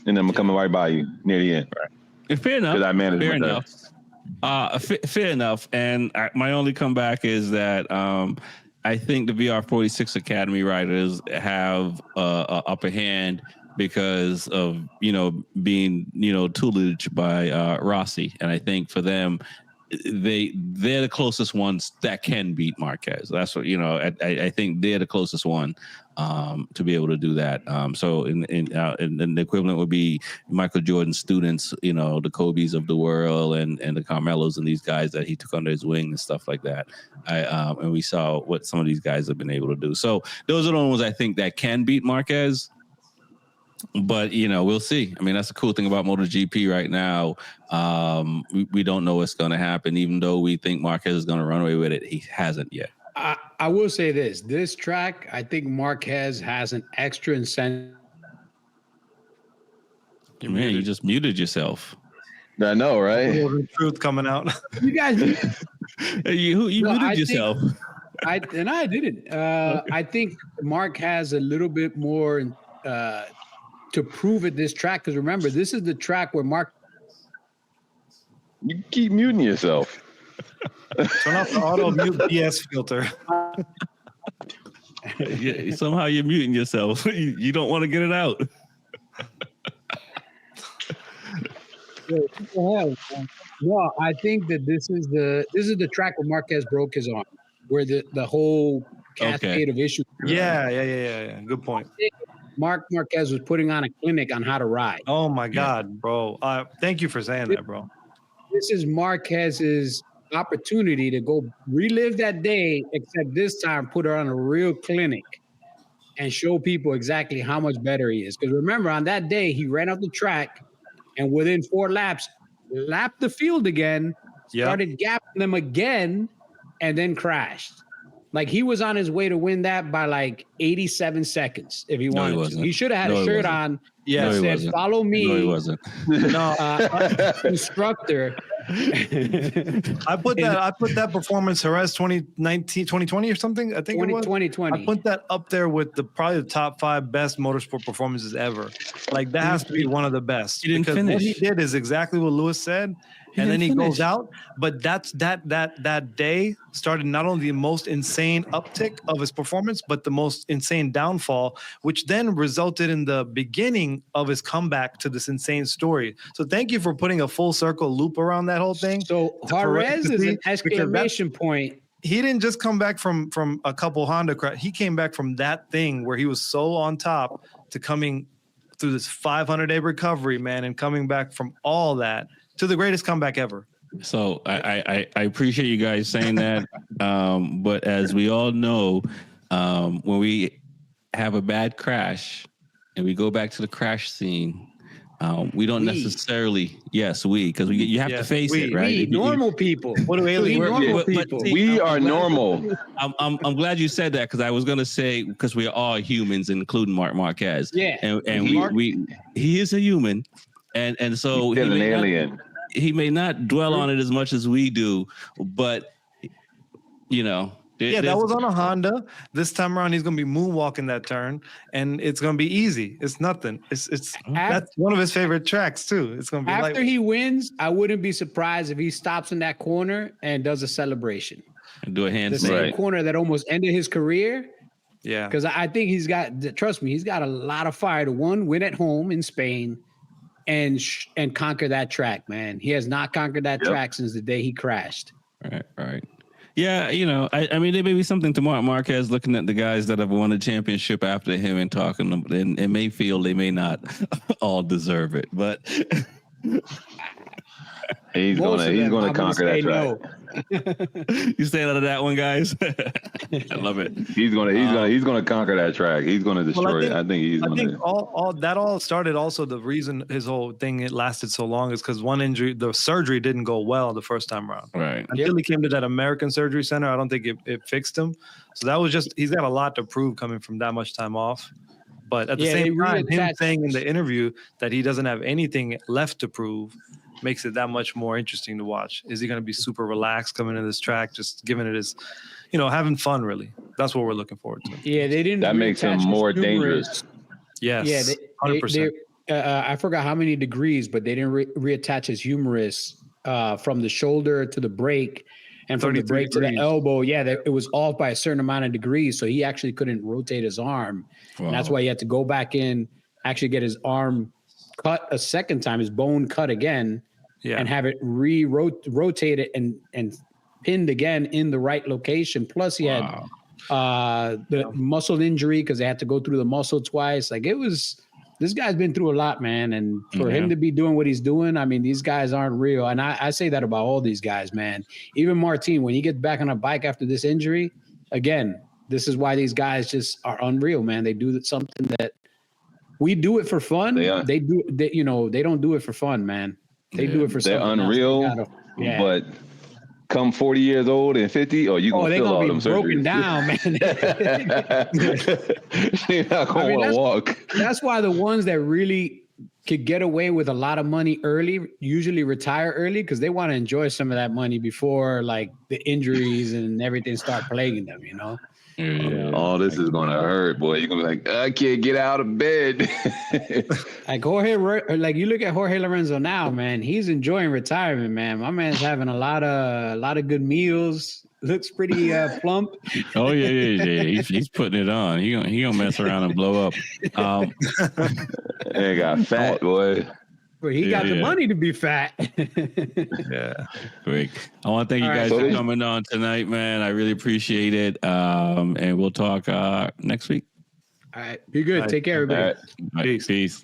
and then I'm coming right by you near the end.
Right. Fair enough. Fair enough. And my only comeback is that I think the VR46 Academy riders have a upper hand because of being tutelage by Rossi, and I think for them, they're the closest ones that can beat Marquez. That's what I think they're the closest one to be able to do that. So in the equivalent would be Michael Jordan's students, the Kobes of the world and the Carmelos and these guys that he took under his wing and stuff like that. And we saw what some of these guys have been able to do. So those are the ones I think that can beat Marquez. But we'll see. I mean, that's the cool thing about MotoGP right now. We don't know what's going to happen. Even though we think Marquez is going to run away with it, he hasn't yet.
I will say this track, I think Marquez has an extra incentive.
Man, you just muted yourself.
I know, right?
Truth coming out.
You guys,
you muted yourself.
I didn't. I think Mark has a little bit more to prove at this track, because remember, this is the track where Mark.
You keep muting yourself.
Turn off the auto mute BS filter.
Yeah, somehow you're muting yourself. You don't want to get it out.
No, I think that this is the track where Marquez broke his arm, where the whole cascade of issues.
Yeah. Good point.
Mark Marquez was putting on a clinic on how to ride.
Oh my God, bro! Thank you for saying that, bro.
This is Marquez's opportunity to go relive that day, except this time put her on a real clinic and show people exactly how much better he is. Because remember, on that day, he ran out the track and within 4 laps, lapped the field again, started gapping them again, and then crashed. Like, he was on his way to win that by like 87 seconds if he wanted to. He should have had a shirt on that said, "Follow me."
No, he wasn't.
Instructor.
I put that performance, Jerez 2020 or something. I think
2020.
I put that up there with probably the top 5 best motorsport performances ever. Like, that has to be one of the best.
He didn't finish.
What he did is exactly what Lewis said. And then he goes out, but that day started not only the most insane uptick of his performance, but the most insane downfall, which then resulted in the beginning of his comeback to this insane story. So thank you for putting a full circle loop around that whole thing.
So Jerez is an exclamation point.
He didn't just come back from a couple Honda crashes. He came back from that thing where he was so on top to coming through this 500-day recovery, man, and coming back from all that to the greatest comeback ever.
So I appreciate you guys saying that. But as we all know, when we have a bad crash and we go back to the crash scene, we don't necessarily, because you have to face it, right?
Normal people.
What do aliens?
We are normal.
I'm glad you said that, because I was going to say, because we are all humans, including Marc Marquez.
Yeah.
And he is a human. And so
he's an alien.
He may not dwell on it as much as we do, but
that was on a Honda. This time around, he's going to be moonwalking that turn, and it's going to be easy. It's nothing. That's one of his favorite tracks too. It's going to be
after he wins. I wouldn't be surprised if he stops in that corner and does a celebration.
And do a handstand.
The same corner that almost ended his career.
Yeah,
because I think he's got a lot of fire to win at home in Spain. And conquer that track, man. He has not conquered that track since the day he crashed.
Right. Yeah, I mean, there may be something to Marc Marquez looking at the guys that have won a championship after him and talking to them, and may feel they may not all deserve it, but
he's gonna conquer that track.
No.
You staying out of that one, guys? I love it.
He's gonna conquer that track. He's gonna destroy it. I think
all that all started. Also, the reason his whole thing it lasted so long is because one injury, the surgery didn't go well the first time around.
Right.
Until he came to that American Surgery Center, I don't think it fixed him. So that was he's got a lot to prove coming from that much time off. But at the same time, him saying in the interview that he doesn't have anything left to prove makes it that much more interesting to watch. Is he going to be super relaxed coming into this track, just giving it his, having fun, really? That's what we're looking forward to.
Yeah, they didn't.
That makes him more dangerous.
Yes.
Yeah,
100%.
I forgot how many degrees, but they didn't reattach his humerus from the shoulder to the brake. And from the
33
break to the
degrees.
elbow, it was off by a certain amount of degrees. So he actually couldn't rotate his arm.
Wow.
And that's why he had to go back in, actually get his arm cut a second time, his bone cut again, and have it rotated and pinned again in the right location. Plus he had the muscle injury because they had to go through the muscle twice. Like this guy's been through a lot, man. And for him to be doing what he's doing, I mean, these guys aren't real. And I say that about all these guys, man. Even Martin, when he gets back on a bike after this injury, again, this is why these guys just are unreal, man. They do something that we do it for fun. They don't do it for fun, man. They do it for something.
They're unreal, but come 40 years old and 50, you gonna feel all them surgeries.
Broken down, man.
You're not gonna want to walk.
That's why the ones that really could get away with a lot of money early usually retire early because they want to enjoy some of that money before like the injuries and everything start plaguing them, you know?
All this is gonna hurt, boy. You're gonna be like, I can't get out of bed.
Like like you look at Jorge Lorenzo now, man. He's enjoying retirement, man. My man's having a lot of good meals. Looks pretty plump.
Oh yeah. He's putting it on. He gonna mess around and blow up.
They got fat, boy.
But he got the money to be fat.
Great. I want to thank you guys for coming on tonight, man. I really appreciate it. And we'll talk next week.
All right. Be good. Take care, everybody.
Right.
Peace.
Peace.